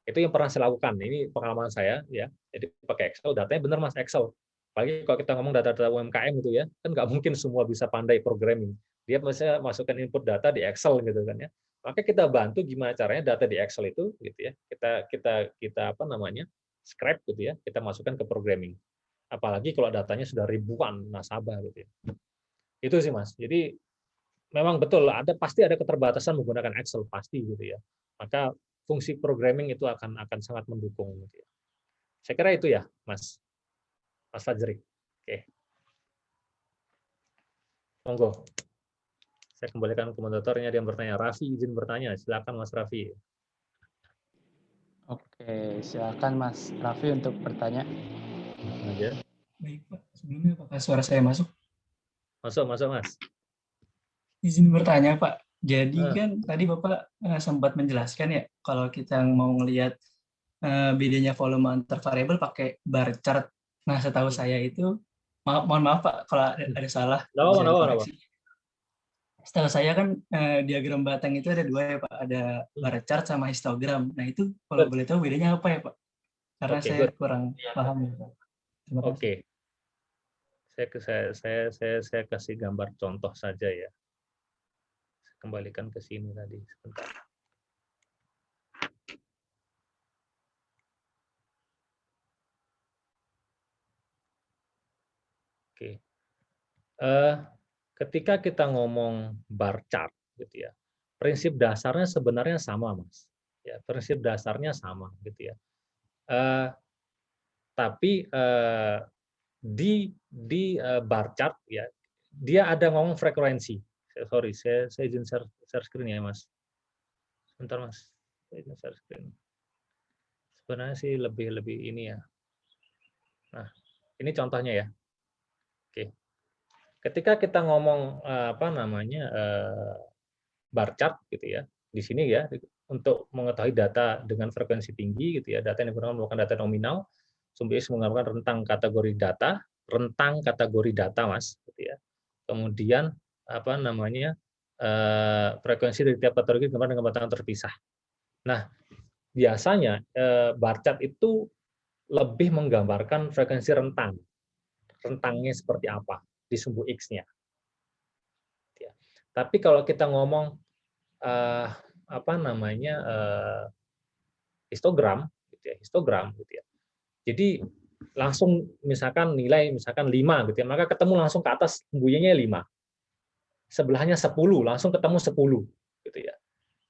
Itu yang pernah saya lakukan, ini pengalaman saya, ya. Jadi pakai Excel, datanya benar Mas, Excel. Apalagi kalau kita ngomong data-data UMKM itu ya, kan nggak mungkin semua bisa pandai programming. Dia bisa masukkan input data di Excel gitu kan ya. Maka kita bantu gimana caranya data di Excel itu gitu ya. Kita apa namanya? Scrap gitu ya, kita masukkan ke programming. Apalagi kalau datanya sudah ribuan nasabah gitu ya. Itu sih Mas. Jadi memang betul pasti ada keterbatasan menggunakan Excel pasti gitu ya. Maka fungsi programming itu akan sangat mendukung gitu ya. Saya kira itu ya, Mas Fajri. Oke. Monggo. Saya kembalikan ke moderatornya, dia yang bertanya. Raffi izin bertanya, silakan Mas Raffi. Oke, silakan Mas Raffi untuk bertanya. Aja. Baik Pak, sebelumnya apakah suara saya masuk? Masuk Mas. Izin bertanya Pak, jadi kan tadi Bapak sempat menjelaskan ya, kalau kita mau ngelihat bedanya volume antar variabel pakai bar chart. Nah, setahu saya itu, mohon maaf Pak kalau ada salah, bisa dikoreksi. Setahu saya kan diagram batang itu ada dua ya Pak, ada bar chart sama histogram. Nah itu kalau boleh tahu bedanya apa ya Pak? Karena saya kurang paham ya Pak. Terima kasih. Oke. Saya kasih gambar contoh saja ya. Saya kembalikan ke sini tadi sebentar. Oke. Ketika kita ngomong bar chart gitu ya. Prinsip dasarnya sebenarnya sama, Mas. Ya, prinsip dasarnya sama gitu ya. Tapi di bar chart ya, dia ada ngomong frekuensi. Sorry, saya izin share screen ya, Mas. Sebentar, Mas. Saya izin share screen. Sebenarnya sih lebih ini ya. Nah, ini contohnya ya. Oke. Ketika kita ngomong apa namanya bar chart gitu ya, di sini ya untuk mengetahui data dengan frekuensi tinggi gitu ya, data yang digunakan merupakan data nominal, sumber X menggunakan rentang kategori data Mas, gitu ya. Kemudian apa namanya frekuensi dari tiap kategori gambar dengan batangan terpisah. Nah, biasanya bar chart itu lebih menggambarkan frekuensi rentang. Rentangnya seperti apa di sumbu X-nya. Tapi kalau kita ngomong apa namanya histogram gitu ya. Jadi langsung misalkan nilai 5 gitu ya, maka ketemu langsung ke atas sumbunya 5. Sebelahnya 10, langsung ketemu 10 gitu ya.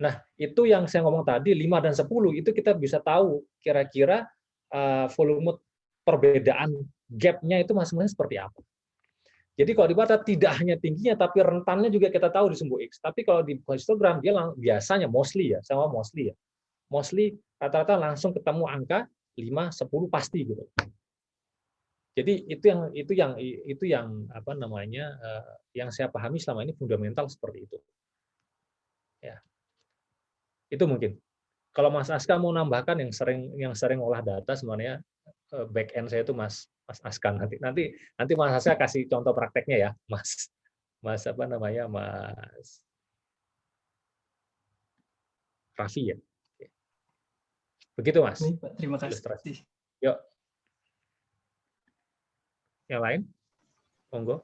Nah, itu yang saya ngomong tadi 5 dan 10 itu kita bisa tahu kira-kira volume perbedaan gap-nya itu masing-masing seperti apa. Jadi kalau di Bata tidak hanya tingginya, tapi rentannya juga kita tahu di sumbu X. Tapi kalau di histogram dia biasanya mostly rata-rata langsung ketemu angka 5, 10 pasti gitu. Jadi itu yang apa namanya yang saya pahami selama ini fundamental seperti itu. Ya, itu mungkin. Kalau Mas Aska mau nambahkan yang sering olah data sebenarnya back end saya itu Mas Askan nanti Mas Aska kasih contoh prakteknya ya Mas apa namanya Mas Raffi ya. Begitu Mas. Baik, Pak. Terima kasih. Ilustrasi. Yuk. Yang lain? Monggo.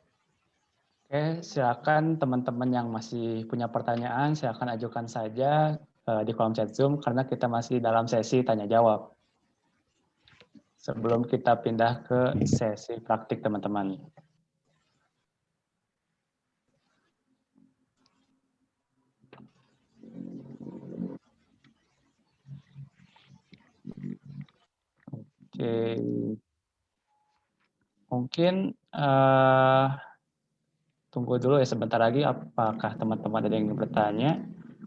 Oke, silakan teman-teman yang masih punya pertanyaan, silakan ajukan saja di kolom chat Zoom karena kita masih dalam sesi tanya jawab. Sebelum kita pindah ke sesi praktik teman-teman. Oke. Mungkin tunggu dulu ya sebentar lagi apakah teman-teman ada yang ingin bertanya.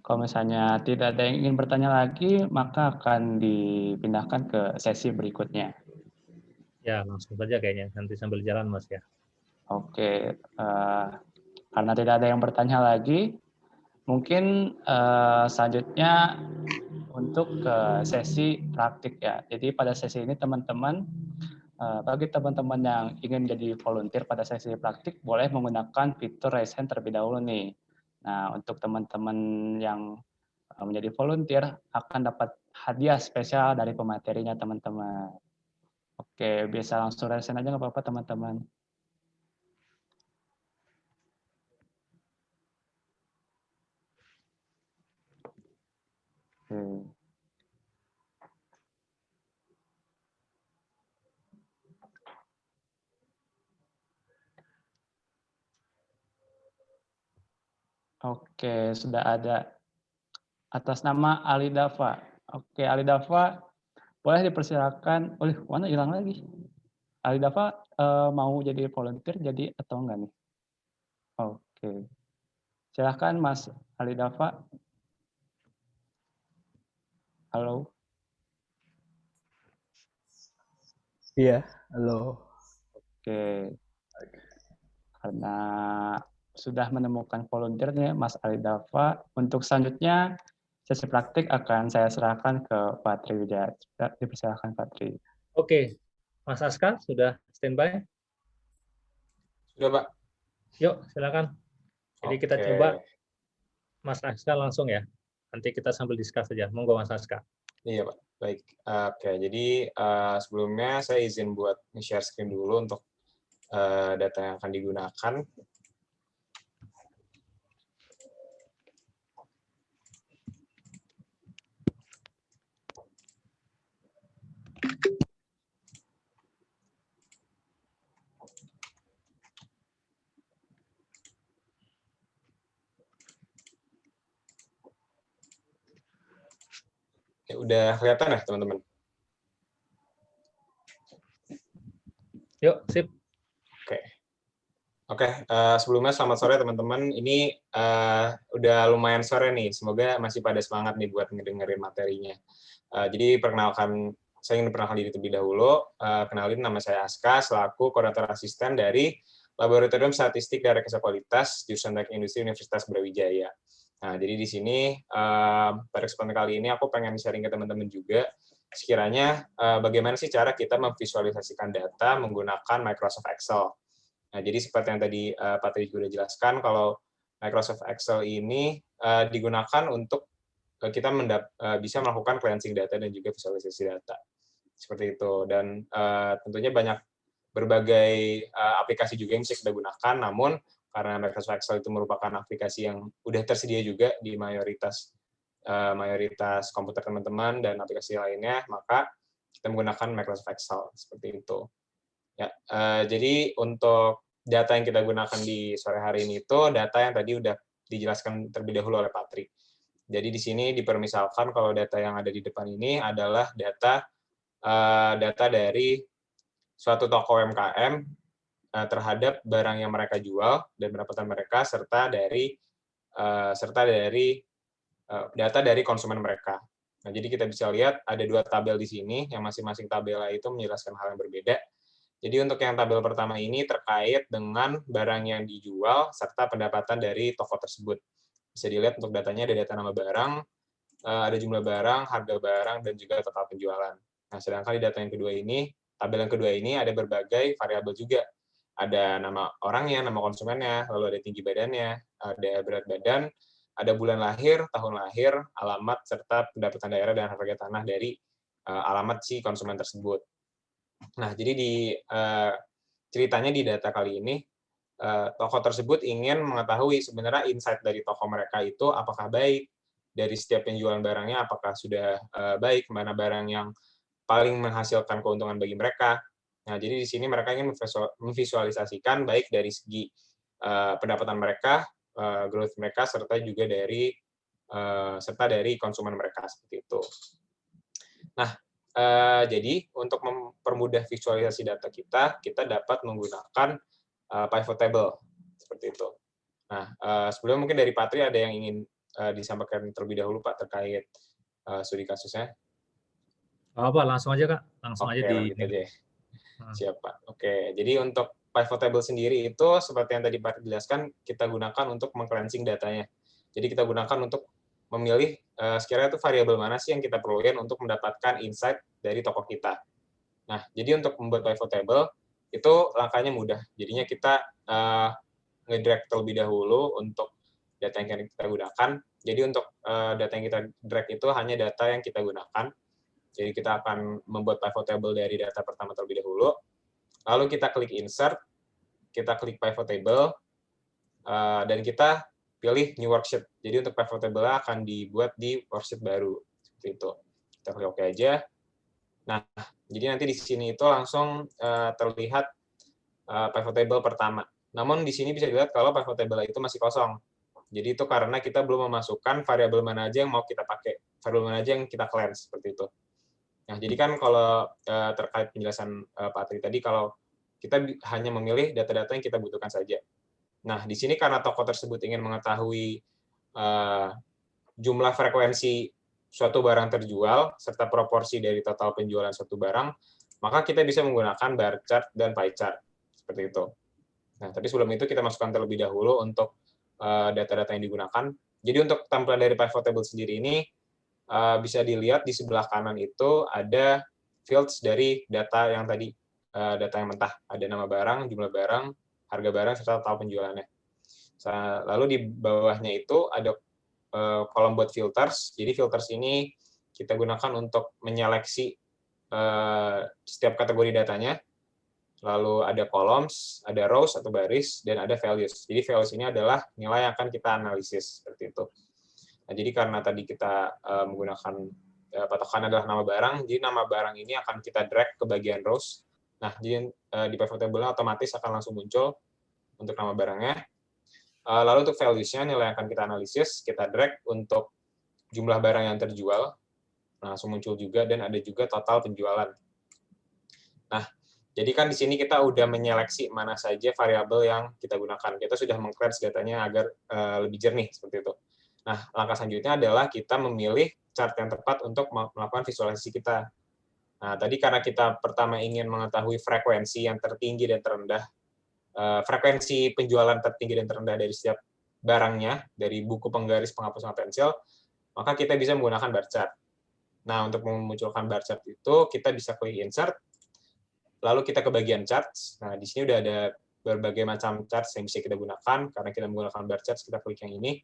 Kalau misalnya tidak ada yang ingin bertanya lagi, maka akan dipindahkan ke sesi berikutnya. Ya, langsung saja kayaknya. Nanti sambil jalan, Mas ya. Oke. Karena tidak ada yang bertanya lagi, mungkin selanjutnya untuk ke sesi praktik ya. Jadi pada sesi ini teman-teman, bagi teman-teman yang ingin jadi volunteer pada sesi praktik, boleh menggunakan fitur raise hand terlebih dahulu nih. Nah, untuk teman-teman yang menjadi volunteer akan dapat hadiah spesial dari pematerinya teman-teman. Oke, bisa langsung resen aja nggak apa-apa teman-teman. Oke. Oke, sudah ada atas nama Ali Dava. Oke, Ali Dava, boleh dipersilakan. Oleh, mana hilang lagi? Ali Dava mau jadi volunteer jadi atau enggak nih? Oke. Silahkan Mas Ali Dava. Halo. Iya, halo. Oke. Karena sudah menemukan volunteernya Mas Ali Dava, untuk selanjutnya sesi praktik akan saya serahkan ke Patri Wijaya. Dipersilakan Patri. Oke, Mas Aska sudah standby? Sudah, Pak. Yuk, silakan. Jadi kita Oke. coba Mas Aska langsung ya. Nanti kita sambil discuss saja. Monggo Mas Aska. Iya, Pak. Baik. Oke, jadi sebelumnya saya izin buat share screen dulu untuk data yang akan digunakan. Ya, udah kelihatan ya, teman-teman? Yuk, sip. Oke, sebelumnya selamat sore teman-teman. Ini udah lumayan sore nih. Semoga masih pada semangat nih buat ngedengerin materinya. Jadi saya ingin perkenalkan diri terlebih dahulu. Kenalin, nama saya Aska, selaku koordinator asisten dari Laboratorium Statistik dan Rekayasa Kualitas jurusan Teknik Industri Universitas Brawijaya. Nah, jadi di sini pada kesempatan kali ini aku pengen sharing ke teman-teman juga. Sekiranya bagaimana sih cara kita memvisualisasikan data menggunakan Microsoft Excel. Nah, jadi seperti yang tadi Patri juga jelaskan, kalau Microsoft Excel ini digunakan untuk kita bisa melakukan cleansing data dan juga visualisasi data. Seperti itu. Dan tentunya banyak berbagai aplikasi juga yang bisa kita gunakan, namun karena Microsoft Excel itu merupakan aplikasi yang udah tersedia juga di mayoritas komputer teman-teman dan aplikasi lainnya, maka kita menggunakan Microsoft Excel. Seperti itu. Ya, jadi untuk data yang kita gunakan di sore hari ini itu data yang tadi udah dijelaskan terlebih dahulu oleh Patri. Jadi di sini dipermisalkan kalau data yang ada di depan ini adalah data dari suatu toko UMKM terhadap barang yang mereka jual dan pendapatan mereka serta dari data dari konsumen mereka. Nah, jadi kita bisa lihat ada dua tabel di sini yang masing-masing tabel itu menjelaskan hal yang berbeda. Jadi untuk yang tabel pertama ini terkait dengan barang yang dijual serta pendapatan dari toko tersebut. Bisa dilihat untuk datanya ada data nama barang, ada jumlah barang, harga barang, dan juga total penjualan. Nah, sedangkan di data yang kedua ini, tabel yang kedua ini ada berbagai variabel juga. Ada nama orangnya, nama konsumennya, lalu ada tinggi badannya, ada berat badan, ada bulan lahir, tahun lahir, alamat, serta pendapatan daerah dan harga tanah dari alamat si konsumen tersebut. Nah, jadi ceritanya di data kali ini, toko tersebut ingin mengetahui sebenarnya insight dari toko mereka itu apakah baik, dari setiap penjualan barangnya apakah sudah baik, mana barang yang paling menghasilkan keuntungan bagi mereka. Nah, jadi di sini mereka ingin memvisualisasikan baik dari segi pendapatan mereka, growth mereka, serta juga dari konsumen mereka, seperti itu. Nah, jadi untuk mempermudah visualisasi data kita dapat menggunakan pivot table seperti itu. Nah, sebelumnya mungkin dari Patri ada yang ingin disampaikan terlebih dahulu Pak terkait studi kasusnya. Apa? Langsung aja Kak. Langsung aja di. Lanjut aja. Siap Pak. Oke, jadi untuk pivot table sendiri itu seperti yang tadi Pak jelaskan kita gunakan untuk meng-cleansing datanya. Jadi kita gunakan untuk memilih sekiranya itu variabel mana sih yang kita perlukan untuk mendapatkan insight dari toko kita. Nah, jadi untuk membuat pivot table itu langkahnya mudah. Jadinya kita nge-drag terlebih dahulu untuk data yang kita gunakan. Jadi untuk data yang kita drag itu hanya data yang kita gunakan. Jadi kita akan membuat pivot table dari data pertama terlebih dahulu. Lalu kita klik insert, kita klik pivot table, dan kita pilih new worksheet. Jadi untuk pivot table akan dibuat di worksheet baru. Seperti itu. Kita klik OK aja. Nah, jadi nanti di sini itu langsung terlihat pivot table pertama. Namun di sini bisa dilihat kalau pivot table itu masih kosong. Jadi itu karena kita belum memasukkan variabel mana aja yang mau kita pakai, variabel mana aja yang kita cleanse, seperti itu. Nah, jadi kan kalau terkait penjelasan Pak Atri tadi, kalau kita hanya memilih data-data yang kita butuhkan saja. Nah, di sini karena toko tersebut ingin mengetahui jumlah frekuensi suatu barang terjual, serta proporsi dari total penjualan suatu barang, maka kita bisa menggunakan bar chart dan pie chart, seperti itu. Nah, tapi sebelum itu kita masukkan terlebih dahulu untuk data-data yang digunakan. Jadi untuk tampilan dari pivot table sendiri ini, bisa dilihat di sebelah kanan itu ada fields dari data yang tadi, data yang mentah. Ada nama barang, jumlah barang, harga barang, serta total penjualannya. Lalu di bawahnya itu ada kolom buat filters. Jadi filters ini kita gunakan untuk menyeleksi setiap kategori datanya. Lalu ada columns, ada rows atau baris, dan ada values. Jadi values ini adalah nilai yang akan kita analisis, seperti itu. Nah, jadi karena tadi kita menggunakan patokan adalah nama barang, jadi nama barang ini akan kita drag ke bagian rows. Nah, jadi di pivot table otomatis akan langsung muncul untuk nama barangnya. Lalu untuk values-nya, nilai yang akan kita analisis, kita drag untuk jumlah barang yang terjual. Nah, langsung muncul juga, dan ada juga total penjualan. Nah, jadi kan di sini kita udah menyeleksi mana saja variabel yang kita gunakan. Kita sudah meng-cleanse datanya agar lebih jernih, seperti itu. Nah, langkah selanjutnya adalah kita memilih chart yang tepat untuk melakukan visualisasi kita. Nah, tadi karena kita pertama ingin mengetahui frekuensi yang tertinggi dan terendah, frekuensi penjualan tertinggi dan terendah dari setiap barangnya, dari buku, penggaris, penghapus, sama pensil, maka kita bisa menggunakan bar chart. Nah, untuk memunculkan bar chart itu, kita bisa klik insert, lalu kita ke bagian charts. Nah, di sini udah ada berbagai macam charts yang bisa kita gunakan. Karena kita menggunakan bar charts, kita klik yang ini.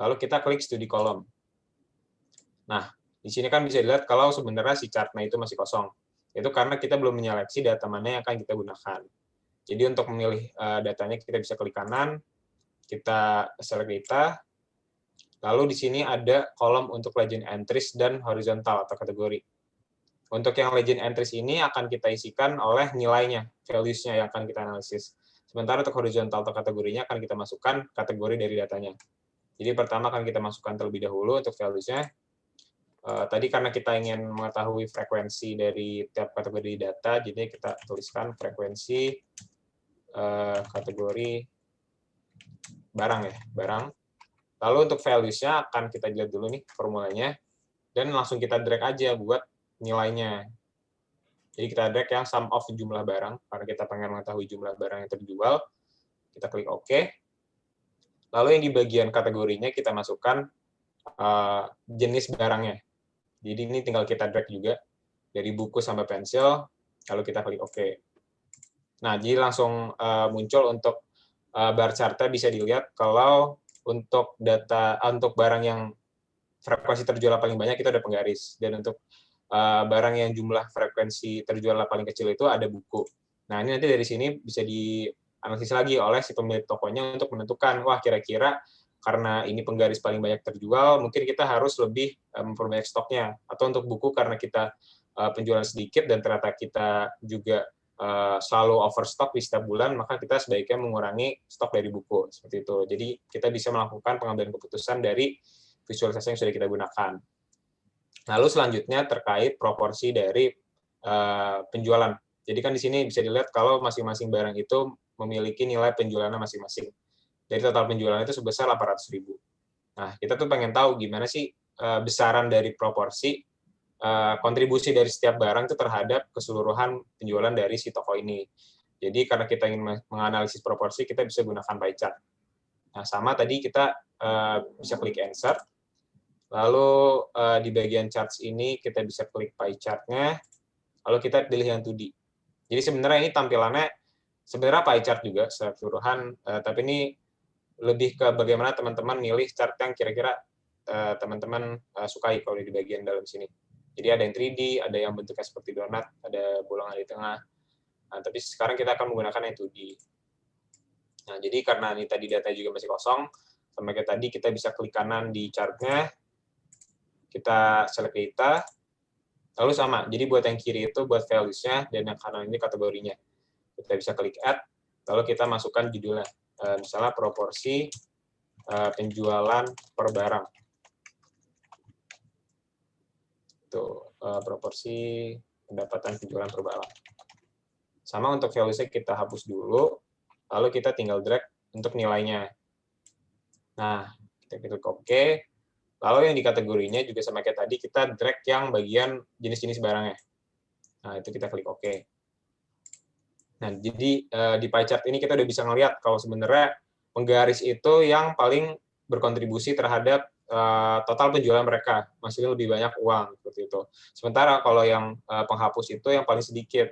Lalu kita klik studi kolom. Nah, di sini kan bisa dilihat kalau sebenarnya si chart-nya itu masih kosong. Itu karena kita belum menyeleksi data mana yang akan kita gunakan. Jadi untuk memilih datanya, kita bisa klik kanan, kita select data, lalu di sini ada kolom untuk legend entries dan horizontal atau kategori. Untuk yang legend entries ini akan kita isikan oleh nilainya, values-nya yang akan kita analisis. Sementara untuk horizontal atau kategorinya akan kita masukkan kategori dari datanya. Jadi pertama akan kita masukkan terlebih dahulu untuk values-nya. Tadi karena kita ingin mengetahui frekuensi dari tiap kategori data, jadi kita tuliskan frekuensi kategori barang ya, barang. Lalu untuk values-nya akan kita lihat dulu nih formulanya, dan langsung kita drag aja buat nilainya. Jadi kita drag yang sum of jumlah barang, karena kita pengen mengetahui jumlah barang yang terjual. Kita klik OK. Lalu yang di bagian kategorinya kita masukkan jenis barangnya. Jadi ini tinggal kita drag juga dari buku sampai pensil, lalu kita klik OK. Nah, jadi langsung muncul untuk bar chart-nya bisa dilihat kalau untuk data untuk barang yang frekuensi terjual paling banyak itu ada penggaris, dan untuk barang yang jumlah frekuensi terjual paling kecil itu ada buku. Nah, ini nanti dari sini bisa dianalisis lagi oleh si pemilik tokonya untuk menentukan, wah kira-kira karena ini penggaris paling banyak terjual, mungkin kita harus lebih memperbanyak stoknya. Atau untuk buku karena kita penjualan sedikit dan ternyata kita juga selalu overstock di setiap bulan, maka kita sebaiknya mengurangi stok dari buku. Seperti itu. Jadi kita bisa melakukan pengambilan keputusan dari visualisasi yang sudah kita gunakan. Lalu selanjutnya terkait proporsi dari penjualan. Jadi kan di sini bisa dilihat kalau masing-masing barang itu memiliki nilai penjualannya masing-masing. Jadi total penjualan itu sebesar 800.000. Nah, kita tuh pengen tahu gimana sih besaran dari proporsi kontribusi dari setiap barang itu terhadap keseluruhan penjualan dari si toko ini. Jadi karena kita ingin menganalisis proporsi, kita bisa gunakan pie chart. Nah, sama tadi kita bisa klik insert. Lalu di bagian charts ini kita bisa klik pie chart-nya, lalu kita pilih yang 2D. Jadi sebenarnya ini tampilannya sebenarnya pie chart juga secara keseluruhan, tapi ini lebih ke bagaimana teman-teman milih chart yang kira-kira teman-teman sukai kalau di bagian dalam sini. Jadi ada yang 3D, ada yang bentuknya seperti donat, ada bolongan di tengah. Nah, tapi sekarang kita akan menggunakan yang 2D. Nah, jadi karena ini tadi data juga masih kosong, sama kayak tadi kita bisa klik kanan di chartnya, kita select data, lalu sama. Jadi buat yang kiri itu buat values-nya, dan yang kanan ini kategorinya. Kita bisa klik add, lalu kita masukkan judulnya. Misalnya proporsi penjualan per barang. Itu proporsi pendapatan penjualan per barang. Sama untuk values-nya kita hapus dulu, lalu kita tinggal drag untuk nilainya. Nah, kita klik OK. Lalu yang di kategorinya juga sama kayak tadi, kita drag yang bagian jenis-jenis barangnya. Nah, itu kita klik OK. Nah, jadi di pie chart ini kita udah bisa ngelihat kalau sebenarnya penggaris itu yang paling berkontribusi terhadap total penjualan mereka, masih lebih banyak uang seperti itu. Sementara kalau yang penghapus itu yang paling sedikit,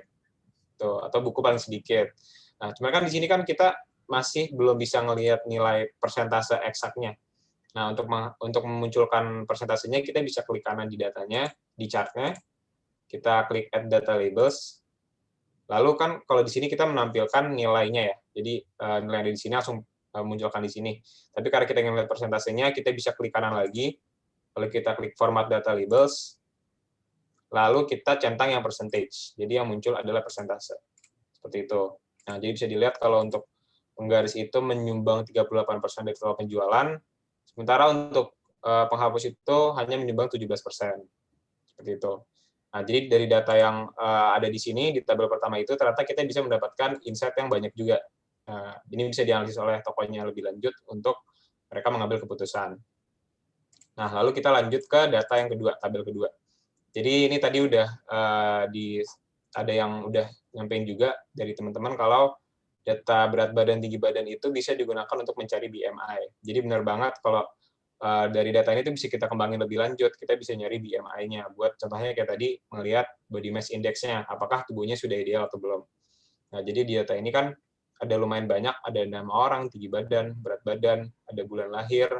tuh, atau buku paling sedikit. Nah, cuma kan di sini kan kita masih belum bisa ngelihat nilai persentase eksaknya. Nah, untuk memunculkan persentasenya kita bisa klik kanan di datanya, di chartnya, kita klik add data labels. Lalu kan kalau di sini kita menampilkan nilainya ya, jadi nilai yang ada di sini langsung munculkan di sini. Tapi karena kita ingin melihat persentasenya, kita bisa klik kanan lagi, lalu kita klik format data labels, lalu kita centang yang percentage. Jadi yang muncul adalah persentase. Seperti itu. Nah, jadi bisa dilihat kalau untuk penggaris itu menyumbang 38% dari total penjualan, sementara untuk penghapus itu hanya menyumbang 17%. Seperti itu. Nah, jadi dari data yang ada di sini, di tabel pertama itu, ternyata kita bisa mendapatkan insight yang banyak juga. Ini bisa dianalisis oleh tokonya lebih lanjut untuk mereka mengambil keputusan. Nah, lalu kita lanjut ke data yang kedua, tabel kedua. Jadi ini tadi udah ada yang udah nyampein juga dari teman-teman kalau data berat badan, tinggi badan itu bisa digunakan untuk mencari BMI. Jadi benar banget kalau dari data ini tuh bisa kita kembangin lebih lanjut, kita bisa nyari BMI-nya. Buat contohnya kayak tadi, melihat body mass index-nya, apakah tubuhnya sudah ideal atau belum. Nah, jadi di data ini kan ada lumayan banyak, ada nama orang, tinggi badan, berat badan, ada bulan lahir,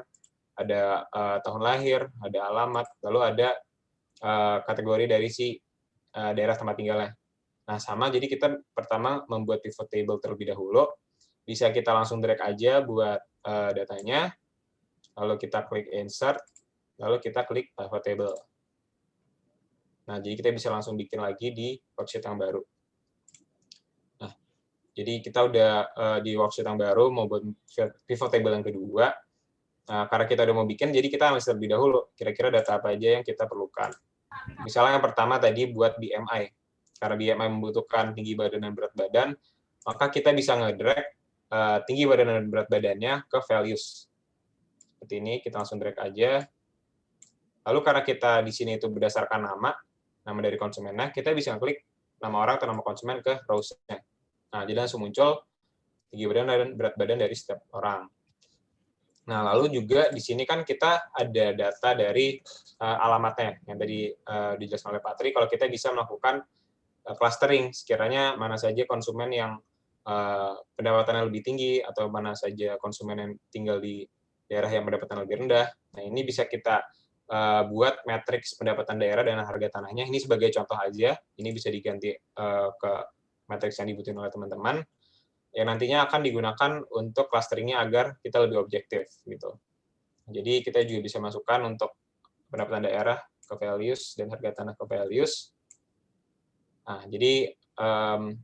ada tahun lahir, ada alamat, lalu ada kategori dari si daerah tempat tinggalnya. Nah, sama, jadi kita pertama membuat pivot table terlebih dahulu, bisa kita langsung drag aja buat datanya, lalu kita klik insert, lalu kita klik pivot table. Nah, jadi kita bisa langsung bikin lagi di worksheet yang baru. Nah, jadi kita udah di worksheet yang baru mau buat pivot table yang kedua. Nah, karena kita udah mau bikin, jadi kita analisis lebih dahulu kira-kira data apa aja yang kita perlukan. Misalnya yang pertama tadi buat BMI. Karena BMI membutuhkan tinggi badan dan berat badan, maka kita bisa nge-drag tinggi badan dan berat badannya ke values. Seperti ini, kita langsung drag aja. Lalu karena kita di sini itu berdasarkan nama dari konsumennya, kita bisa klik nama orang atau nama konsumen ke rows-nya. Nah, jadi langsung muncul tinggi badan dan berat badan dari setiap orang. Nah, lalu juga di sini kan kita ada data dari alamatnya, yang tadi dijelaskan oleh Pak Tri, kalau kita bisa melakukan clustering, sekiranya mana saja konsumen yang pendapatannya lebih tinggi, atau mana saja konsumen yang tinggal di daerah yang pendapatan lebih rendah. Nah, ini bisa kita buat matriks pendapatan daerah dan harga tanahnya. Ini sebagai contoh aja, ini bisa diganti ke matriks yang dibutuhin oleh teman-teman, yang nantinya akan digunakan untuk clusteringnya agar kita lebih objektif gitu. Jadi kita juga bisa masukkan untuk pendapatan daerah ke values dan harga tanah ke values. Nah, jadi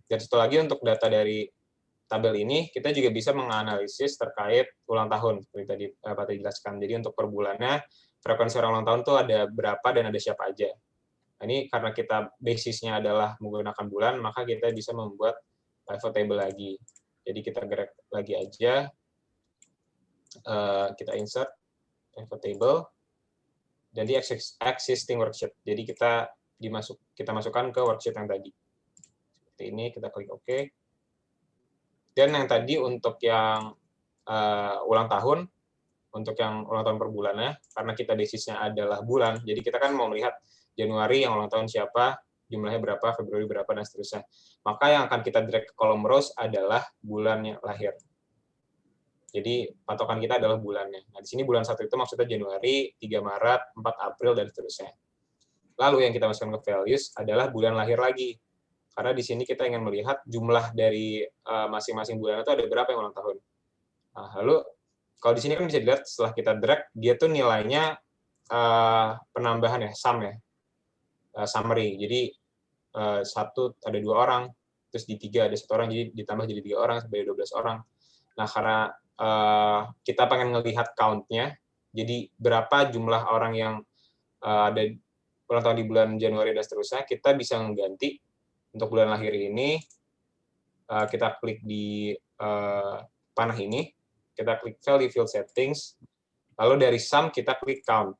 dan satu lagi untuk data dari tabel ini, kita juga bisa menganalisis terkait ulang tahun, seperti tadi Pak Tadi jelaskan. Jadi untuk per bulannya, frekuensi orang ulang tahun itu ada berapa dan ada siapa aja. Nah, ini karena kita basisnya adalah menggunakan bulan, maka kita bisa membuat pivot table lagi. Jadi kita gerak lagi aja, kita insert pivot table, dan di existing worksheet. Jadi kita masukkan ke worksheet yang tadi. Seperti ini, kita klik OK. Dan yang tadi untuk yang ulang tahun, untuk yang ulang tahun per bulannya, karena kita basisnya adalah bulan, jadi kita kan mau melihat Januari yang ulang tahun siapa, jumlahnya berapa, Februari berapa, dan seterusnya. Maka yang akan kita drag ke kolom rows adalah bulannya lahir. Jadi patokan kita adalah bulannya. Nah, di sini bulan 1 itu maksudnya Januari, 3 Maret, 4 April, dan seterusnya. Lalu yang kita masukkan ke values adalah bulan lahir lagi. Karena di sini kita ingin melihat jumlah dari masing-masing bulan itu ada berapa yang ulang tahun. Nah, lalu kalau di sini kan bisa dilihat setelah kita drag, dia tuh nilainya penambahan ya, sum ya, summary. Jadi 1 ada 2 orang, terus di 3 ada 1 orang, jadi ditambah jadi 3 orang sampai 12 orang. Nah, karena kita pengen ngelihat count-nya, jadi berapa jumlah orang yang ada ulang tahun di bulan Januari dan seterusnya, kita bisa mengganti untuk bulan lahir ini, kita klik di panah ini, kita klik value field settings, lalu dari sum kita klik count.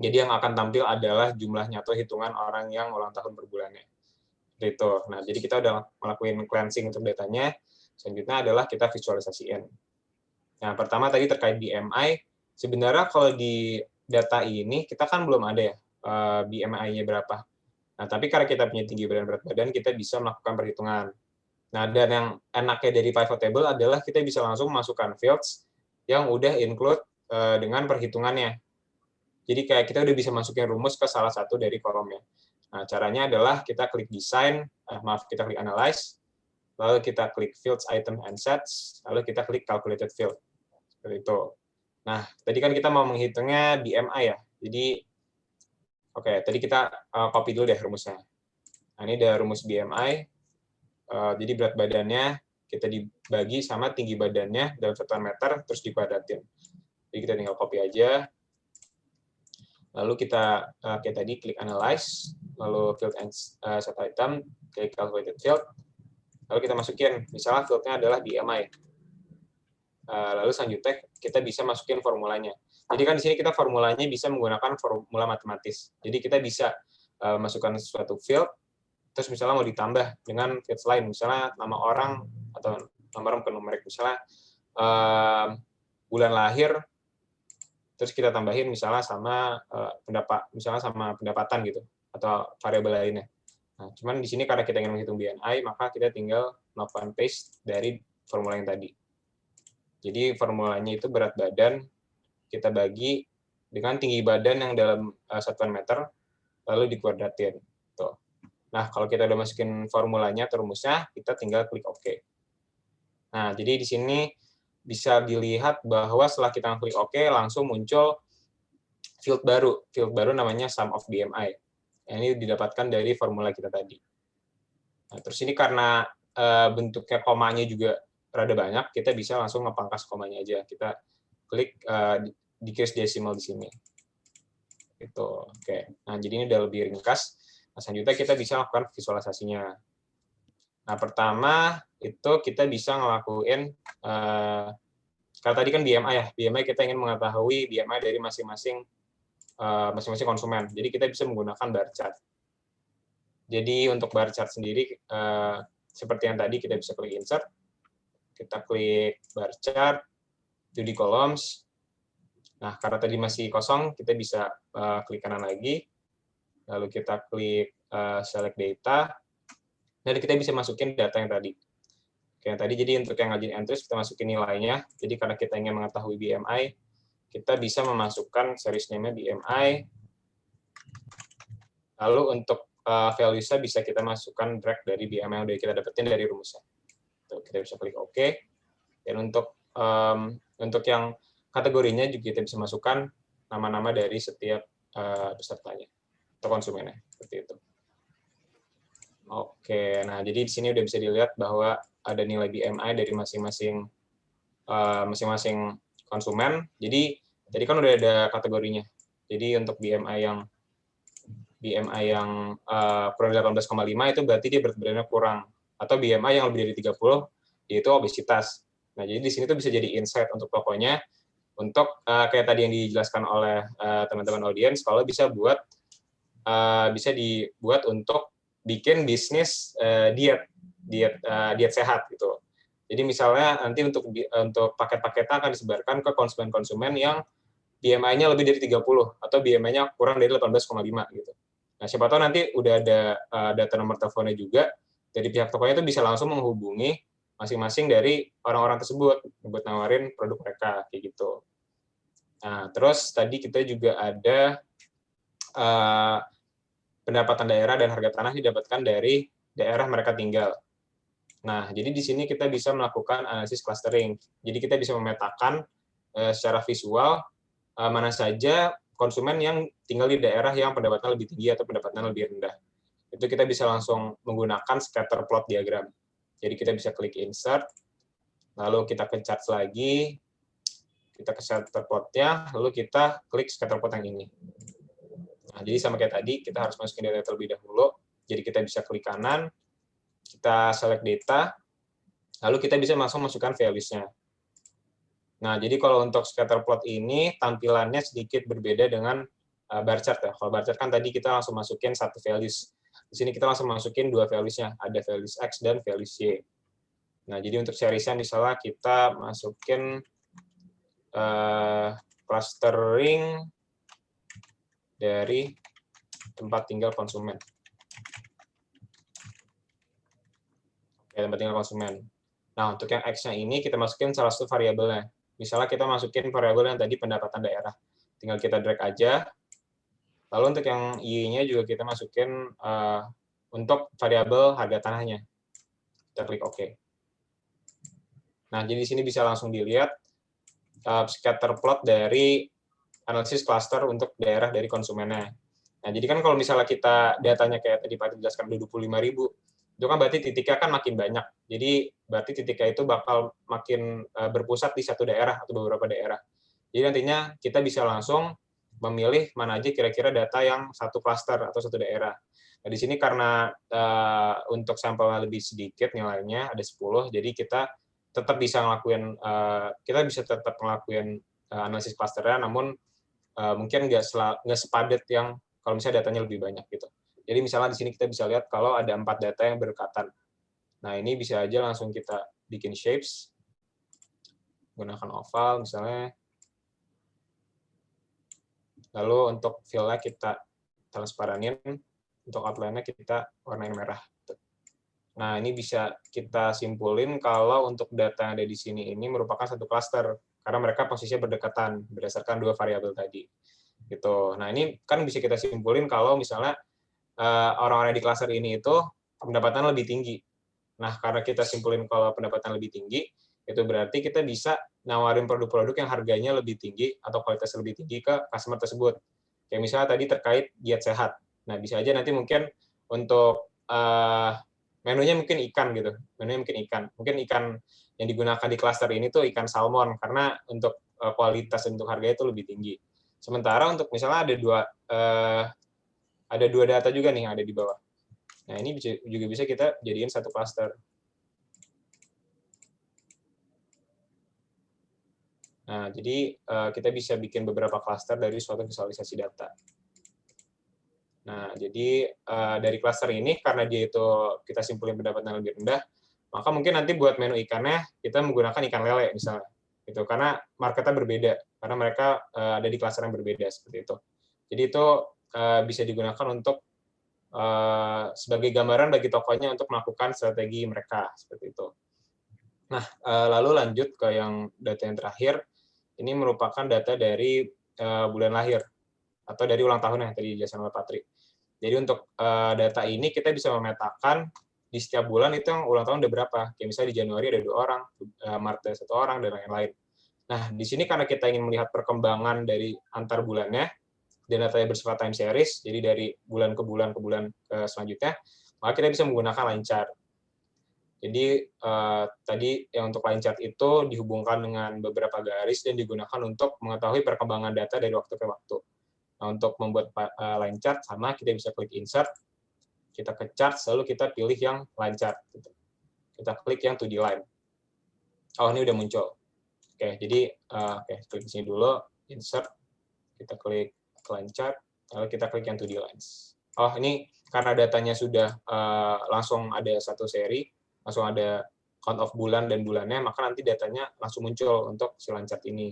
Jadi yang akan tampil adalah jumlahnya atau hitungan orang yang ulang tahun per bulannya. Gitu. Nah, jadi kita udah melakukan cleansing untuk datanya. Selanjutnya adalah kita visualisasiin. Nah, pertama tadi terkait BMI. Sebenarnya kalau di data ini, kita kan belum ada ya BMI-nya berapa. Nah, tapi karena kita punya tinggi badan berat badan, kita bisa melakukan perhitungan. Nah, dan yang enaknya dari pivot table adalah kita bisa langsung masukkan fields yang udah include dengan perhitungannya. Jadi kayak kita udah bisa masukin rumus ke salah satu dari kolomnya. Nah, caranya adalah kita klik design, kita klik analyze, lalu kita klik fields, item, and sets, lalu kita klik calculated field. Seperti itu. Nah, tadi kan kita mau menghitungnya BMI ya. Jadi, oke, tadi kita copy dulu deh rumusnya. Nah, ini ada rumus BMI. Jadi berat badannya kita dibagi sama tinggi badannya dalam satuan meter, terus dikuadratin. Jadi kita tinggal copy aja. Lalu kita kayak tadi klik analyze, lalu field and set item, klik calculated field. Lalu kita masukin, misalnya field-nya adalah BMI. Lalu selanjutnya kita bisa masukin formulanya. Jadi kan di sini kita formulanya bisa menggunakan formula matematis. Jadi kita bisa masukkan suatu field, terus misalnya mau ditambah dengan fields lain, misalnya nama orang atau nama orang bukan numerik, misalnya bulan lahir, terus kita tambahin misalnya sama pendapatan gitu, atau variabel lainnya. Nah, cuman di sini karena kita ingin menghitung BMI, maka kita tinggal melakukan paste dari formula yang tadi. Jadi formulanya itu berat badan kita bagi dengan tinggi badan yang dalam satuan meter, lalu dikuadratin. Tuh. Nah, kalau kita udah masukin formulanya atau rumusnya, kita tinggal klik OK. Nah, jadi di sini bisa dilihat bahwa setelah kita klik OK, langsung muncul field baru. Field baru namanya sum of BMI. Ini didapatkan dari formula kita tadi. Nah, terus ini karena bentuknya komanya juga rada banyak, kita bisa langsung ngepangkas komanya aja. Kita klik decrease decimal di sini. Itu, oke. Nah, jadi ini udah lebih ringkas. Nah, selanjutnya kita bisa lakukan visualisasinya. Nah, pertama itu kita bisa ngelakuin kalau tadi kan BMI ya. BMI kita ingin mengetahui BMI dari masing-masing konsumen. Jadi kita bisa menggunakan bar chart. Jadi untuk bar chart sendiri seperti yang tadi kita bisa klik insert, kita klik bar chart, 2D columns. Nah, karena tadi masih kosong, kita bisa klik kanan lagi, lalu kita klik select data, dan kita bisa masukin data yang tadi. Oke, yang tadi jadi untuk yang ngajin entries kita masukin nilainya. Jadi karena kita ingin mengetahui BMI, kita bisa memasukkan series name-nya BMI. Lalu untuk values-nya bisa kita masukkan drag dari BMI yang udah kita dapetin dari rumusnya. Tuh, kita bisa klik OK. Dan untuk yang kategorinya juga kita bisa masukkan nama-nama dari setiap pesertanya atau konsumennya, seperti itu. Oke, nah jadi di sini udah bisa dilihat bahwa ada nilai BMI dari masing-masing konsumen. Jadi tadi kan udah ada kategorinya. Jadi untuk BMI yang kurang dari 18,5 itu berarti dia berat badannya kurang, atau BMI yang lebih dari 30 yaitu obesitas. Nah, jadi di sini tuh bisa jadi insight untuk pokoknya untuk kayak tadi yang dijelaskan oleh teman-teman audiens, kalau bisa dibuat untuk bikin bisnis diet sehat gitu. Jadi misalnya nanti untuk paket-paketnya akan disebarkan ke konsumen-konsumen yang BMI-nya lebih dari 30 atau BMI-nya kurang dari 18,5 gitu. Nah, siapa tahu nanti udah ada data nomor teleponnya juga, dari pihak tokonya itu bisa langsung menghubungi masing-masing dari orang-orang tersebut buat nawarin produk mereka kayak gitu. Nah, terus tadi kita juga ada pendapatan daerah dan harga tanah didapatkan dari daerah mereka tinggal. Nah, jadi di sini kita bisa melakukan analisis clustering. Jadi kita bisa memetakan secara visual mana saja konsumen yang tinggal di daerah yang pendapatan lebih tinggi atau pendapatan lebih rendah. Itu kita bisa langsung menggunakan scatter plot diagram. Jadi kita bisa klik insert, lalu kita ke charts lagi, kita ke scatter plot-nya, lalu kita klik scatter plot yang ini. Nah, jadi sama kayak tadi, kita harus masukin data terlebih dahulu. Jadi kita bisa klik kanan, kita select data, lalu kita bisa langsung masukkan values-nya. Nah, jadi kalau untuk scatter plot ini, tampilannya sedikit berbeda dengan bar chart ya. Kalau bar chart kan tadi kita langsung masukin satu values. Di sini kita langsung masukin dua values-nya, ada values X dan values Y. Nah, jadi untuk series-nya misalnya kita masukin clustering dari tempat tinggal konsumen. Oke, tempat tinggal konsumen. Nah, untuk yang X-nya ini kita masukin salah satu variabelnya. Misalnya kita masukin variabel yang tadi pendapatan daerah. Tinggal kita drag aja. Lalu untuk yang Y-nya juga kita masukin untuk variabel harga tanahnya. Kita klik OK. Nah, jadi di sini bisa langsung dilihat scatter plot dari analisis cluster untuk daerah dari konsumennya. Nah, jadi kan kalau misalnya kita datanya kayak tadi Pak jelaskan 25.000, itu kan berarti titiknya kan makin banyak. Jadi berarti titiknya itu bakal makin berpusat di satu daerah atau beberapa daerah. Jadi nantinya kita bisa langsung memilih mana aja kira-kira data yang satu cluster atau satu daerah. Nah, di sini karena untuk sampelnya lebih sedikit nilainya, ada 10, jadi kita tetap bisa ngelakuin analisis clusternya, namun mungkin nggak sepadat yang kalau misalnya datanya lebih banyak gitu. Jadi misalnya di sini kita bisa lihat kalau ada 4 data yang berdekatan. Nah, ini bisa aja langsung kita bikin shapes, gunakan oval misalnya. Lalu untuk fill-nya kita transparanin, untuk outline-nya kita warnain merah. Nah, ini bisa kita simpulin kalau untuk data yang ada di sini ini merupakan satu cluster, karena mereka posisinya berdekatan berdasarkan dua variabel tadi. Gitu. Nah, ini kan bisa kita simpulin kalau misalnya orang-orang di cluster ini itu pendapatan lebih tinggi. Nah, karena kita simpulin kalau pendapatan lebih tinggi, itu berarti kita bisa nawarin produk-produk yang harganya lebih tinggi atau kualitas lebih tinggi ke customer tersebut. Kayak misalnya tadi terkait diet sehat. Nah, bisa aja nanti mungkin untuk menunya mungkin ikan gitu. Menunya mungkin ikan. Mungkin ikan yang digunakan di cluster ini tuh ikan salmon, karena untuk kualitas untuk harganya itu lebih tinggi. Sementara untuk misalnya ada dua data juga nih yang ada di bawah. Nah, ini juga bisa kita jadiin satu cluster. Nah, jadi kita bisa bikin beberapa cluster dari suatu visualisasi data. Nah, jadi dari cluster ini, karena dia itu kita simpulin pendapatan lebih rendah, maka mungkin nanti buat menu ikannya, kita menggunakan ikan lele misalnya. Gitu, karena marketnya berbeda, karena mereka ada di cluster yang berbeda, seperti itu. Jadi itu bisa digunakan untuk sebagai gambaran bagi tokonya untuk melakukan strategi mereka, seperti itu. Nah, lalu lanjut ke yang data yang terakhir. Ini merupakan data dari bulan lahir atau dari ulang tahun yang tadi dijelaskan oleh Patri. Jadi untuk data ini kita bisa memetakan di setiap bulan itu yang ulang tahun ada berapa. Kayak misalnya di Januari ada 2 orang, Maret ada 1 orang, dan lain-lain. Nah, di sini karena kita ingin melihat perkembangan dari antar bulannya, dan datanya bersifat time series, jadi dari bulan ke bulan ke selanjutnya, maka kita bisa menggunakan line chart. Jadi tadi yang untuk line chart itu dihubungkan dengan beberapa garis dan digunakan untuk mengetahui perkembangan data dari waktu ke waktu. Nah, untuk membuat line chart sama kita bisa klik insert, kita ke chart, lalu kita pilih yang line chart. Kita klik yang 2D line. Oh, ini udah muncul. Oke, jadi klik di sini dulu, insert, kita klik line chart, lalu kita klik yang 2D lines. Oh, ini karena datanya sudah langsung ada satu seri, langsung ada count of bulan dan bulannya, maka nanti datanya langsung muncul untuk si line chart ini.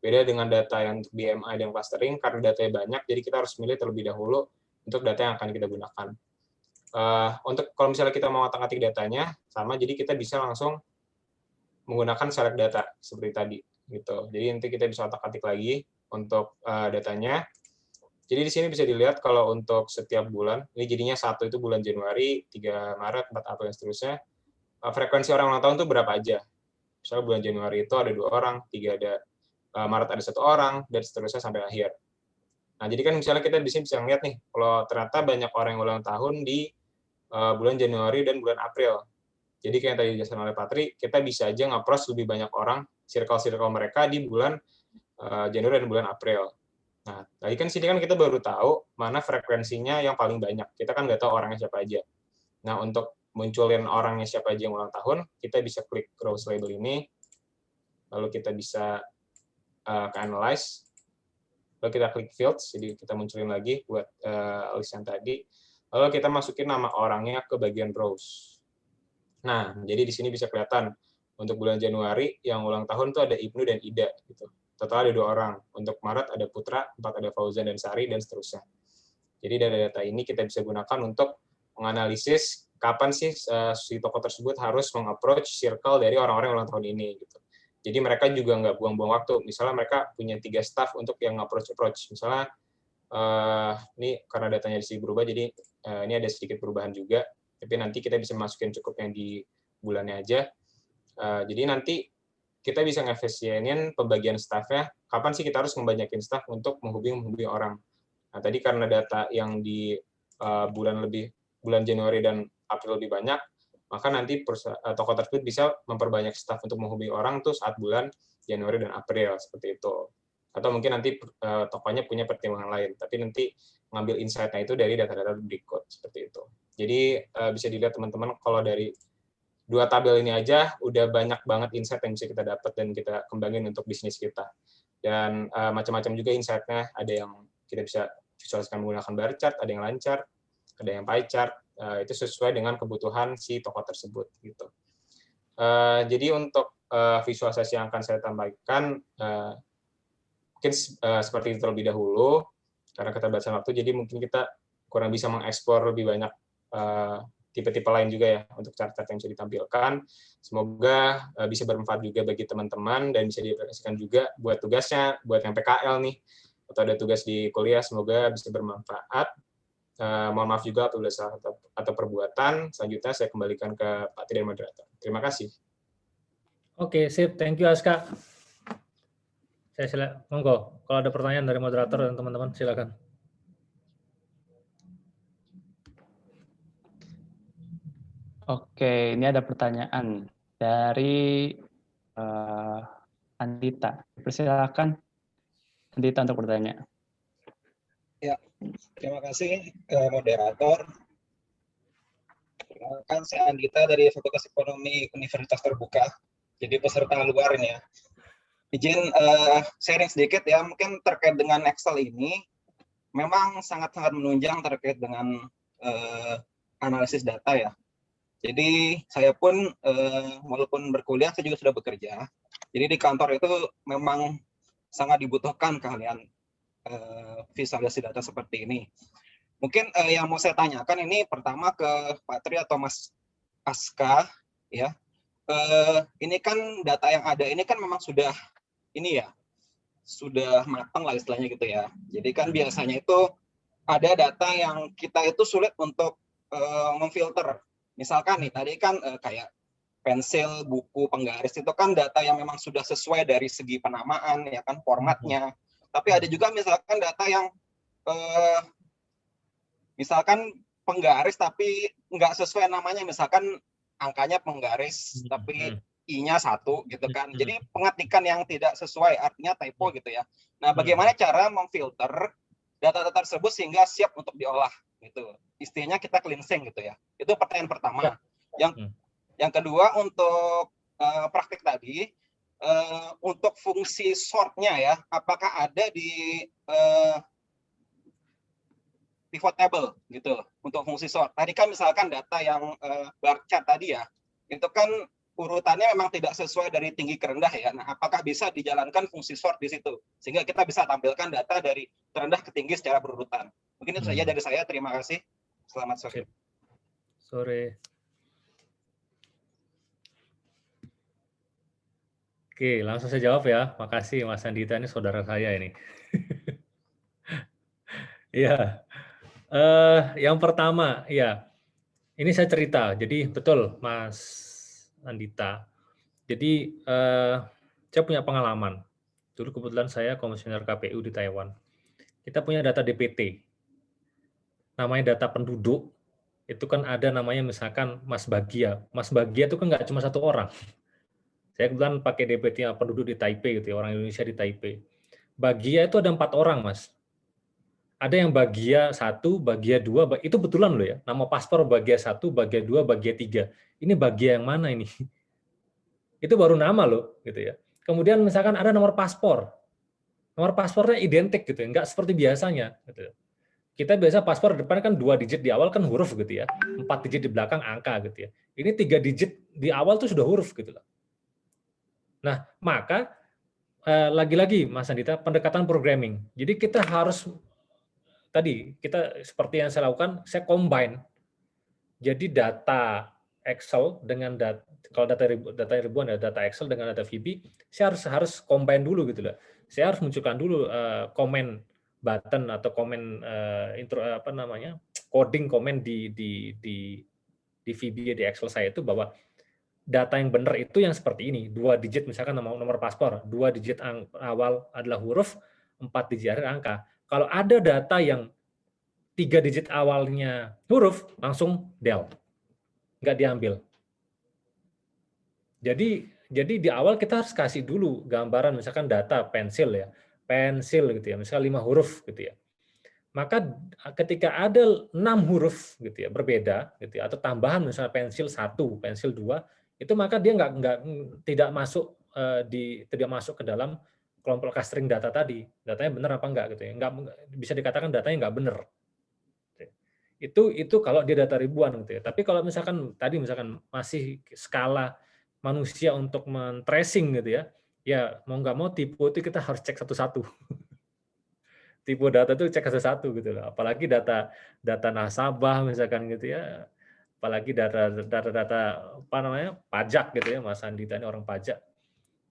Beda dengan data yang untuk BMI dan clustering, karena datanya banyak, jadi kita harus milih terlebih dahulu untuk data yang akan kita gunakan. Untuk kalau misalnya kita mau ngotak-atik datanya, sama, jadi kita bisa langsung menggunakan select data seperti tadi gitu. Jadi nanti kita bisa otak-atik lagi untuk datanya. Jadi di sini bisa dilihat kalau untuk setiap bulan, ini jadinya 1 itu bulan Januari, 3 Maret, 4 April, dan seterusnya, frekuensi orang ulang tahun itu berapa aja. Misalnya bulan Januari itu ada 2 orang, 3 ada Maret ada 1 orang, dan seterusnya sampai akhir. Nah, jadi kan misalnya kita di sini bisa ngeliat nih, kalau ternyata banyak orang yang ulang tahun di bulan Januari dan bulan April. Jadi kayak yang tadi dijelaskan oleh Patri, kita bisa aja nge-approach lebih banyak orang, circle-circle mereka di bulan Januari dan bulan April. Nah, tadi kan sini kan kita baru tahu mana frekuensinya yang paling banyak. Kita kan nggak tahu orangnya siapa aja. Nah, untuk munculin orangnya siapa aja yang ulang tahun, kita bisa klik Rows Label ini, lalu kita bisa ke Analyze, lalu kita klik Fields, jadi kita munculin lagi buat list yang tadi, lalu kita masukin nama orangnya ke bagian Browse. Nah, jadi di sini bisa kelihatan, untuk bulan Januari, yang ulang tahun itu ada Ibnu dan Ida, gitu. Total ada 2 orang. Untuk Maret ada Putra, 4 ada Fauzan dan Sari, dan seterusnya. Jadi dari data ini kita bisa gunakan untuk menganalisis kapan sih si toko tersebut harus meng-approach circle dari orang-orang ulang tahun ini. Gitu. Jadi mereka juga nggak buang-buang waktu. Misalnya mereka punya 3 staff untuk yang approach. Misalnya ini karena datanya di sini berubah, jadi ini ada sedikit perubahan juga. Tapi nanti kita bisa masukin cukup yang di bulannya aja. Jadi nanti kita bisa ngefisienin pembagian staff-nya, kapan sih kita harus membanyakin staff untuk menghubungi orang. Nah, tadi karena data yang di bulan Januari dan April lebih banyak, maka nanti toko tersebut bisa memperbanyak staff untuk menghubungi orang tuh saat bulan Januari dan April, seperti itu. Atau mungkin nanti tokonya punya pertimbangan lain, tapi nanti ngambil insight-nya itu dari data-data berikut, seperti itu. Jadi bisa dilihat teman-teman, kalau dari 2 tabel ini aja udah banyak banget insight yang bisa kita dapat dan kita kembangin untuk bisnis kita. Dan macam-macam juga insight-nya, ada yang kita bisa visualisasikan menggunakan bar chart, ada yang line chart, ada yang pie chart, itu sesuai dengan kebutuhan si toko tersebut gitu. Jadi untuk visualisasi yang akan saya tambahkan mungkin seperti itu terlebih dahulu karena keterbatasan waktu, jadi mungkin kita kurang bisa mengeksplor lebih banyak tipe-tipe lain juga ya untuk chart-chart yang bisa ditampilkan. Semoga bisa bermanfaat juga bagi teman-teman dan bisa diaplikasikan juga buat tugasnya, buat yang PKL nih, atau ada tugas di kuliah, semoga bisa bermanfaat. Mohon maaf juga apabila salah atau perbuatan. Selanjutnya saya kembalikan ke Pak Tri dan moderator. Terima kasih. Oke, sip. Thank you, Aska. Monggo, kalau ada pertanyaan dari moderator dan teman-teman, silakan. Oke, ini ada pertanyaan dari Andita. Persilakan Andita untuk bertanya. Ya, terima kasih moderator. Kan saya Andita dari Fakultas Ekonomi Universitas Terbuka, jadi peserta luar ini ya. Izin sharing sedikit ya, mungkin terkait dengan Excel ini, memang sangat-sangat menunjang terkait dengan analisis data ya. Jadi saya pun walaupun berkuliah, saya juga sudah bekerja. Jadi di kantor itu memang sangat dibutuhkan keahlian visualisasi data seperti ini. Mungkin yang mau saya tanyakan ini pertama ke Pak Tri atau Mas Aska ya. Ini kan data yang ada ini kan memang sudah ini ya, sudah matang lah istilahnya gitu ya. Jadi kan biasanya itu ada data yang kita itu sulit untuk memfilter. Misalkan nih tadi kan kayak pensil, buku, penggaris itu kan data yang memang sudah sesuai dari segi penamaan ya kan, formatnya. Tapi ada juga misalkan data yang misalkan penggaris tapi nggak sesuai namanya, misalkan angkanya penggaris tapi I-nya 1 gitu kan. Jadi pengetikan yang tidak sesuai, artinya typo gitu ya. Nah, bagaimana cara memfilter data-data tersebut sehingga siap untuk diolah gitu. Istilahnya kita cleansing gitu ya. Itu pertanyaan pertama. Yang kedua untuk praktik tadi, untuk fungsi sort-nya ya, apakah ada di pivot table gitu untuk fungsi sort. Tadi kan misalkan data yang bar chart tadi ya, itu kan urutannya memang tidak sesuai dari tinggi ke rendah ya. Nah, apakah bisa dijalankan fungsi sort di situ sehingga kita bisa tampilkan data dari terendah ke tinggi secara berurutan. Mungkin itu saja dari saya. Terima kasih. Selamat sore. Sore. Oke, langsung saya jawab ya. Makasih Mas Andita, ini saudara saya ini. Iya. Yang pertama, ya, ini saya cerita. Jadi betul, Mas Andita. Jadi saya punya pengalaman. Dulu kebetulan saya komisioner KPU di Taiwan. Kita punya data DPT. Namanya data penduduk. Itu kan ada namanya misalkan Mas Bagia. Mas Bagia itu kan nggak cuma satu orang. Saya kebetulan pakai DPT penduduk di Taipei gitu ya, orang Indonesia di Taipei. Bagia itu ada 4 orang, Mas. Ada yang Bagia 1, Bagia 2, itu betulan loh ya. Nama paspor Bagia 1, Bagia 2, Bagia 3. Ini Bagia yang mana ini? Itu baru nama loh, gitu ya. Kemudian misalkan ada nomor paspor. Nomor paspornya identik gitu ya, nggak seperti biasanya. Gitu. Kita biasa paspor depan kan 2 digit di awal kan huruf gitu ya, 4 digit di belakang angka gitu ya. Ini 3 digit di awal tuh sudah huruf gitu loh. Nah, maka lagi-lagi Mas Andita, pendekatan programming. Jadi kita harus tadi kita seperti yang saya lakukan, saya combine. Jadi data Excel dengan kalau data ribuan ya, data Excel dengan data VB, saya harus combine dulu gitu loh. Saya harus munculkan dulu komen button atau komen coding komen di VB di Excel saya itu bahwa data yang benar itu yang seperti ini, 2 digit misalkan nomor paspor, 2 digit awal adalah huruf, 4 digit akhir angka. Kalau ada data yang 3 digit awalnya huruf, langsung del, nggak diambil. Jadi di awal kita harus kasih dulu gambaran misalkan data pensil ya, pensil gitu ya, misalnya 5 huruf gitu ya. Maka ketika ada 6 huruf gitu ya berbeda gitu ya, atau tambahan misalnya pensil 1, pensil 2, itu maka dia tidak masuk ke dalam kelompok clustering data tadi. Datanya benar apa enggak gitu ya. Bisa dikatakan datanya enggak benar. Itu kalau dia data ribuan gitu ya. Tapi kalau misalkan tadi misalkan masih skala manusia untuk men-tracing gitu ya, ya mau nggak mau tipe itu kita harus cek satu-satu. Tipe data itu cek satu-satu gitu loh. Apalagi data nasabah misalkan gitu ya. Apalagi data pajak gitu ya, Mas Andita ini orang pajak.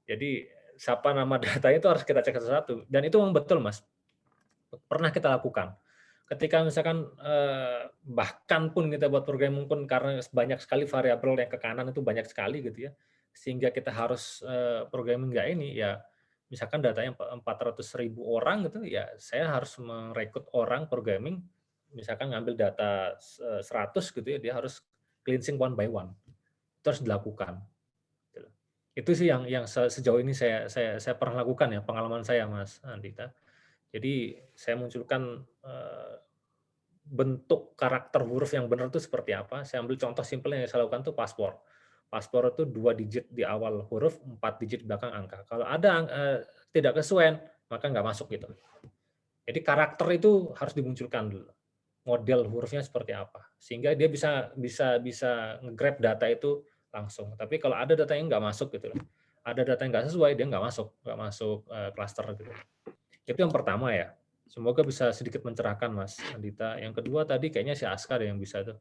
Jadi siapa nama datanya itu harus kita cek satu-satu. Dan itu memang betul, Mas. Pernah kita lakukan. Ketika misalkan bahkan pun kita buat programming pun karena banyak sekali variabel yang ke kanan itu banyak sekali gitu ya, sehingga kita harus programming nggak ini ya, misalkan datanya 400.000 orang gitu ya, saya harus merekrut orang programming, misalkan ngambil data 100 gitu ya, dia harus cleansing one by one, itu harus dilakukan. Itu sih yang sejauh ini saya pernah lakukan ya, pengalaman saya Mas Andita. Jadi saya munculkan bentuk karakter huruf yang benar itu seperti apa. Saya ambil contoh simpel yang saya lakukan itu paspor. Paspor itu 2 digit di awal huruf, 4 digit di belakang angka. Kalau ada tidak kesesuaian, maka nggak masuk gitu. Jadi karakter itu harus dimunculkan dulu. Model hurufnya seperti apa. Sehingga dia bisa nge-grab data itu langsung. Tapi kalau ada data yang nggak masuk gitu, ada data yang nggak sesuai, dia nggak masuk cluster gitu. Itu yang pertama ya. Semoga bisa sedikit mencerahkan Mas Andita. Yang kedua tadi kayaknya si Aska yang bisa tuh.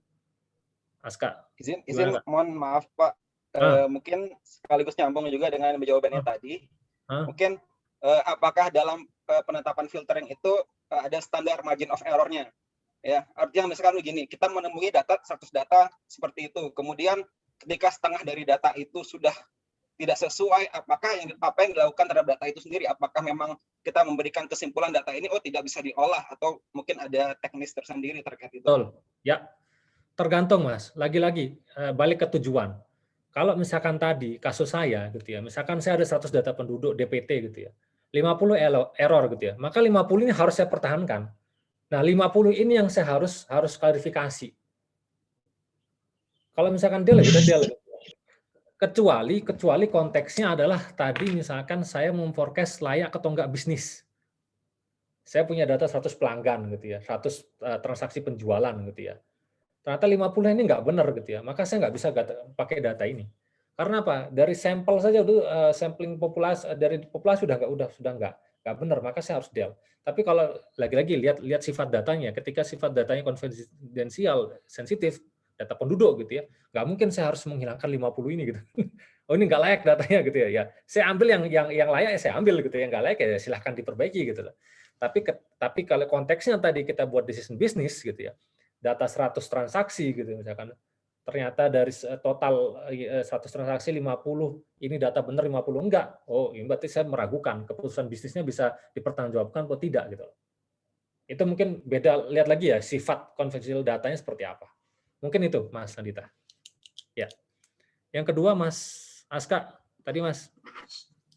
Aska. Izin mohon maaf Pak. Mungkin sekaligus nyambung juga dengan jawabannya tadi. Mungkin apakah dalam penetapan filtering itu ada standar margin of error-nya? Ya, artinya misalkan begini, kita menemui 100 data seperti itu. Kemudian ketika setengah dari data itu sudah tidak sesuai, apa yang dilakukan terhadap data itu sendiri? Apakah memang kita memberikan kesimpulan data ini tidak bisa diolah, atau mungkin ada teknis tersendiri terkait itu? Betul. Ya, tergantung Mas. Lagi-lagi balik ke tujuan. Kalau misalkan tadi kasus saya gitu ya, misalkan saya ada 100 data penduduk DPT gitu ya, 50 error gitu ya, maka 50 ini harus saya pertahankan. Nah, 50 ini yang saya harus klarifikasi. Kalau misalkan dia kecuali konteksnya adalah tadi misalkan saya memforecast layak atau enggak bisnis. Saya punya data 100 pelanggan gitu ya, 100 transaksi penjualan gitu ya. Ternyata 50 ini enggak benar gitu ya, maka saya enggak bisa pakai data ini. Karena apa? Dari sampel saja sampling populasi dari populasi sudah enggak benar, maka saya harus del. Tapi kalau lagi-lagi lihat sifat datanya, ketika sifat datanya konfidensial, sensitif, data penduduk gitu ya, nggak mungkin saya harus menghilangkan 50 ini gitu. oh ini nggak layak datanya gitu ya. Ya, saya ambil yang layak, ya saya ambil gitu. Yang nggak layak ya silahkan diperbaiki gitu loh. Tapi kalau konteksnya tadi kita buat decision business gitu ya, data 100 transaksi gitu misalkan, ternyata dari total 100 transaksi 50 ini data benar, 50 enggak. Oh, ini berarti saya meragukan keputusan bisnisnya bisa dipertanggungjawabkan atau tidak gitu loh. Itu mungkin beda, lihat lagi ya sifat konvensional datanya seperti apa. Mungkin itu Mas Andita. Ya. Yang kedua Mas Aska, tadi Mas.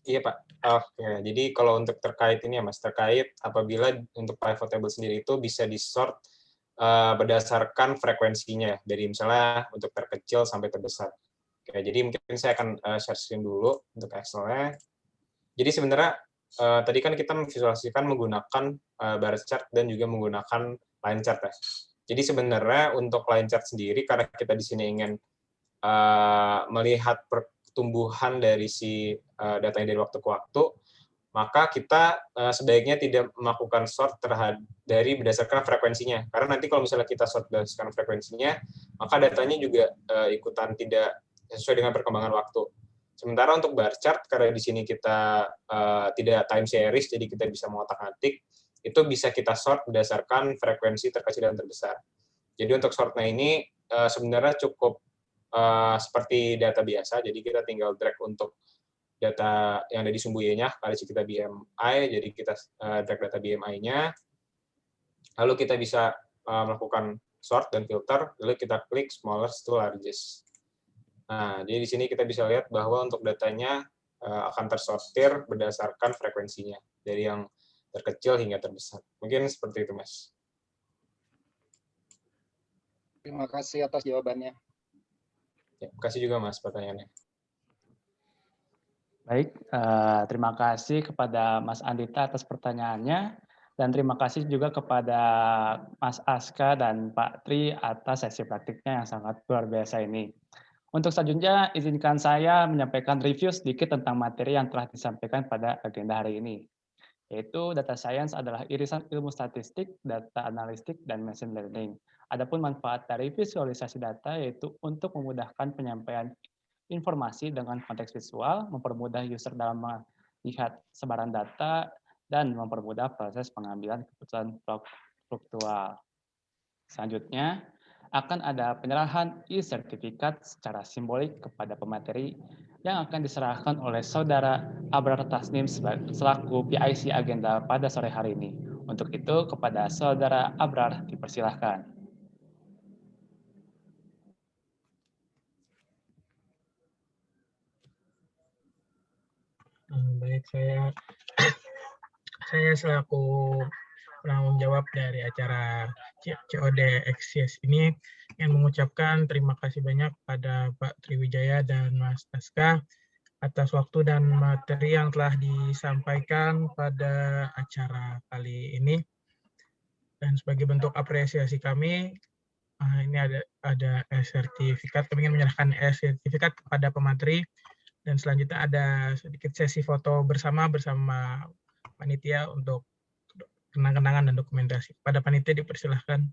Iya Pak. Oke, jadi kalau untuk terkait ini ya Mas, terkait apabila untuk pivot table sendiri itu bisa di-sort berdasarkan frekuensinya, dari misalnya untuk terkecil sampai terbesar. Oke, jadi mungkin saya akan share screen dulu untuk Excel-nya. Jadi sebenarnya tadi kan kita memvisualisasikan menggunakan bar chart dan juga menggunakan line chart ya. Jadi sebenarnya untuk line chart sendiri, karena kita di sini ingin melihat pertumbuhan dari si datanya dari waktu ke waktu, maka kita sebaiknya tidak melakukan sort dari berdasarkan frekuensinya. Karena nanti kalau misalnya kita sort berdasarkan frekuensinya, maka datanya juga ikutan tidak sesuai dengan perkembangan waktu. Sementara untuk bar chart, karena di sini kita tidak time series, jadi kita bisa mengotak-atik, itu bisa kita sort berdasarkan frekuensi terkecil dan terbesar. Jadi untuk sortnya ini sebenarnya cukup seperti data biasa, jadi kita tinggal drag untuk data yang ada di sumbu Y-nya, kali kita BMI, jadi kita drag data BMI-nya, lalu kita bisa melakukan sort dan filter, lalu kita klik smallest to largest. Nah, jadi di sini kita bisa lihat bahwa untuk datanya akan tersortir berdasarkan frekuensinya, dari yang terkecil hingga terbesar. Mungkin seperti itu, Mas. Terima kasih atas jawabannya. Ya, terima kasih juga, Mas, pertanyaannya. Baik, terima kasih kepada Mas Andita atas pertanyaannya, dan terima kasih juga kepada Mas Aska dan Pak Tri atas sesi praktiknya yang sangat luar biasa ini. Untuk selanjutnya, izinkan saya menyampaikan review sedikit tentang materi yang telah disampaikan pada agenda hari ini, yaitu data science adalah irisan ilmu statistik, data analistik, dan machine learning. Adapun manfaat dari visualisasi data yaitu untuk memudahkan penyampaian informasi dengan konteks visual, mempermudah user dalam melihat sebaran data, dan mempermudah proses pengambilan keputusan struktural. Selanjutnya, akan ada penyerahan e-sertifikat secara simbolik kepada pemateri yang akan diserahkan oleh Saudara Abrar Tasnim selaku PIC agenda pada sore hari ini. Untuk itu, kepada Saudara Abrar dipersilahkan. Baik, saya selaku penanggung jawab dari acara COD XCS ini ingin mengucapkan terima kasih banyak pada Pak Triwijaya dan Mas Aska atas waktu dan materi yang telah disampaikan pada acara kali ini. Dan sebagai bentuk apresiasi kami, ini ada sertifikat, kami ingin menyerahkan sertifikat kepada pemateri, dan selanjutnya ada sedikit sesi foto bersama panitia untuk kenang-kenangan dan dokumentasi. Pada panitia dipersilahkan.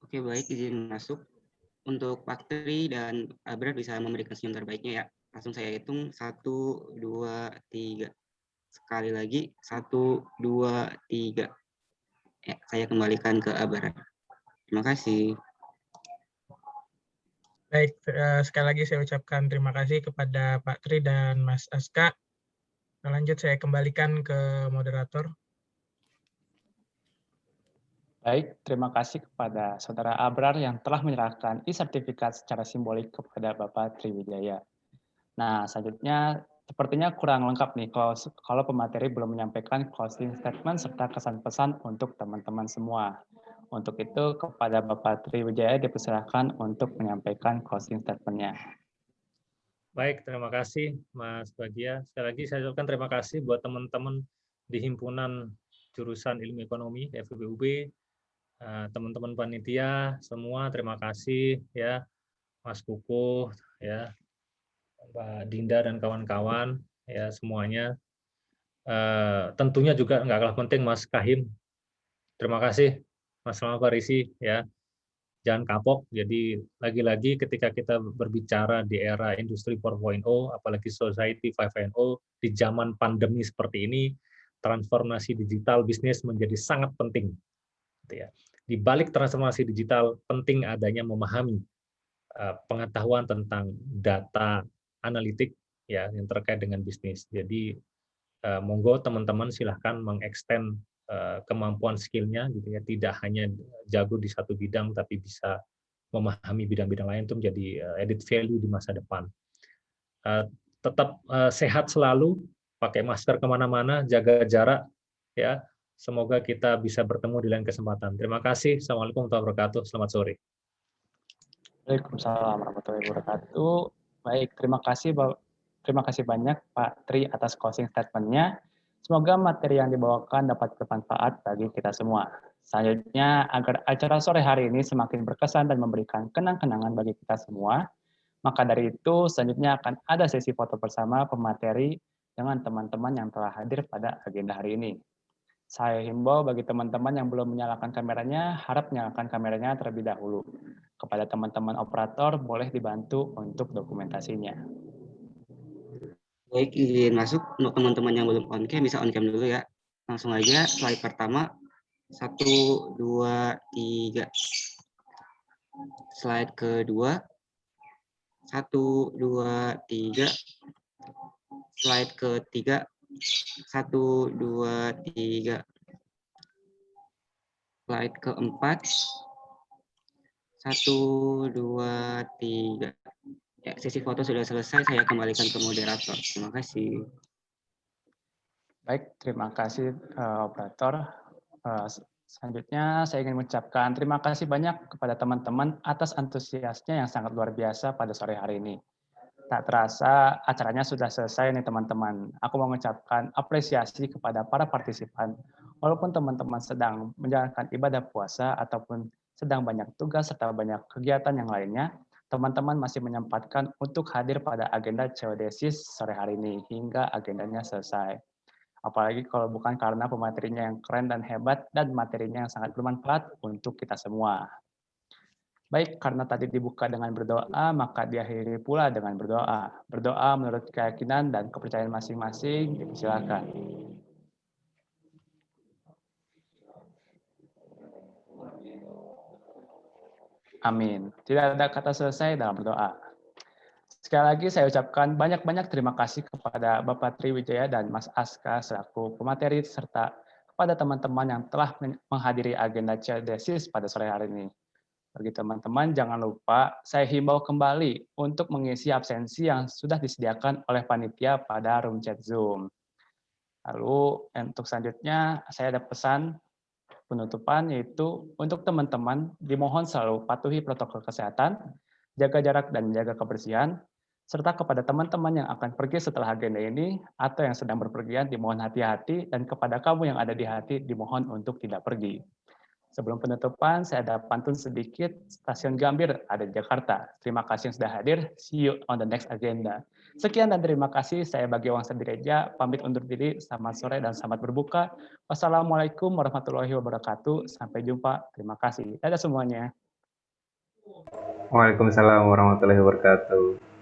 Oke, baik, izin masuk. Untuk Pak Tri dan Abrar bisa memberikan senyum terbaiknya ya. Langsung saya hitung 1, 2, 3. Sekali lagi 1, 2, 3. Ya, saya kembalikan ke Abrar. Terima kasih. Baik, sekali lagi saya ucapkan terima kasih kepada Pak Tri dan Mas Aska. Lanjut saya kembalikan ke moderator. Baik, terima kasih kepada Saudara Abrar yang telah menyerahkan e-sertifikat secara simbolik kepada Bapak Triwijaya. Nah, selanjutnya sepertinya kurang lengkap nih kalau pemateri belum menyampaikan closing statement serta kesan pesan untuk teman-teman semua. Untuk itu, kepada Bapak Triwijaya dipersilakan untuk menyampaikan closing statement-nya. Baik, terima kasih Mas Bagia. Sekali lagi saya ucapkan terima kasih buat teman-teman di himpunan jurusan ilmu ekonomi FEB-UB, teman-teman panitia semua, terima kasih ya, Mas Kukuh, ya, Mbak Dinda dan kawan-kawan, ya semuanya. Tentunya juga nggak kalah penting Mas Kahim. Terima kasih Mas Lama Parisi, ya. jangan kapok. Jadi lagi-lagi ketika kita berbicara di era industri 4.0, apalagi society 5.0, di zaman pandemi seperti ini, transformasi digital bisnis menjadi sangat penting. Gitu ya. Di balik transformasi digital, penting adanya memahami pengetahuan tentang data analitik ya yang terkait dengan bisnis. Jadi monggo teman-teman silahkan mengextend kemampuan skillnya gitu ya, tidak hanya jago di satu bidang tapi bisa memahami bidang-bidang lain, itu menjadi added value di masa depan. Tetap sehat selalu, pakai masker kemana-mana, jaga jarak ya. Semoga kita bisa bertemu di lain kesempatan. Terima kasih. Assalamualaikum warahmatullahi wabarakatuh. Selamat sore. Waalaikumsalam warahmatullahi wabarakatuh. Baik, terima kasih banyak Pak Tri atas closing statement-nya. Semoga materi yang dibawakan dapat bermanfaat bagi kita semua. Selanjutnya, agar acara sore hari ini semakin berkesan dan memberikan kenang-kenangan bagi kita semua, maka dari itu selanjutnya akan ada sesi foto bersama pemateri dengan teman-teman yang telah hadir pada agenda hari ini. Saya himbau bagi teman-teman yang belum menyalakan kameranya, harap nyalakan kameranya terlebih dahulu. Kepada teman-teman operator, boleh dibantu untuk dokumentasinya. Baik, izin masuk untuk teman-teman yang belum on cam, bisa on cam dulu ya. Langsung aja slide pertama. 1, 2, 3. Slide kedua. 1, 2, 3. Slide ketiga. 1, 2, 3. Slide keempat. 1, 2, 3. Ya, sesi foto sudah selesai, saya kembalikan ke moderator. Terima kasih. Baik, terima kasih operator. Selanjutnya saya ingin mengucapkan terima kasih banyak kepada teman-teman atas antusiasnya yang sangat luar biasa pada sore hari ini. Tak terasa acaranya sudah selesai nih teman-teman. Aku mau mengucapkan apresiasi kepada para partisipan. Walaupun teman-teman sedang menjalankan ibadah puasa ataupun sedang banyak tugas serta banyak kegiatan yang lainnya, teman-teman masih menyempatkan untuk hadir pada agenda CODESIS sore hari ini hingga agendanya selesai. Apalagi kalau bukan karena pematerinya yang keren dan hebat dan materinya yang sangat bermanfaat untuk kita semua. Baik, karena tadi dibuka dengan berdoa, maka diakhiri pula dengan berdoa. Berdoa menurut keyakinan dan kepercayaan masing-masing, silakan. Amin. Tidak ada kata selesai dalam berdoa. Sekali lagi saya ucapkan banyak-banyak terima kasih kepada Bapak Triwijaya dan Mas Aska selaku pemateri serta kepada teman-teman yang telah menghadiri agenda CODESIS pada sore hari ini. Bagi teman-teman, jangan lupa saya himbau kembali untuk mengisi absensi yang sudah disediakan oleh panitia pada room chat Zoom. Lalu untuk selanjutnya, saya ada pesan penutupan, yaitu untuk teman-teman dimohon selalu patuhi protokol kesehatan, jaga jarak dan jaga kebersihan, serta kepada teman-teman yang akan pergi setelah agenda ini atau yang sedang berpergian dimohon hati-hati, dan kepada kamu yang ada di hati dimohon untuk tidak pergi. Sebelum penutupan, saya ada pantun sedikit. Stasiun Gambir ada di Jakarta. Terima kasih yang sudah hadir. See you on the next agenda. Sekian dan terima kasih. Saya Bagi Wangsa Direja, pamit undur diri. Selamat sore dan selamat berbuka. Wassalamualaikum warahmatullahi wabarakatuh. Sampai jumpa. Terima kasih. Dadah semuanya. Waalaikumsalam warahmatullahi wabarakatuh.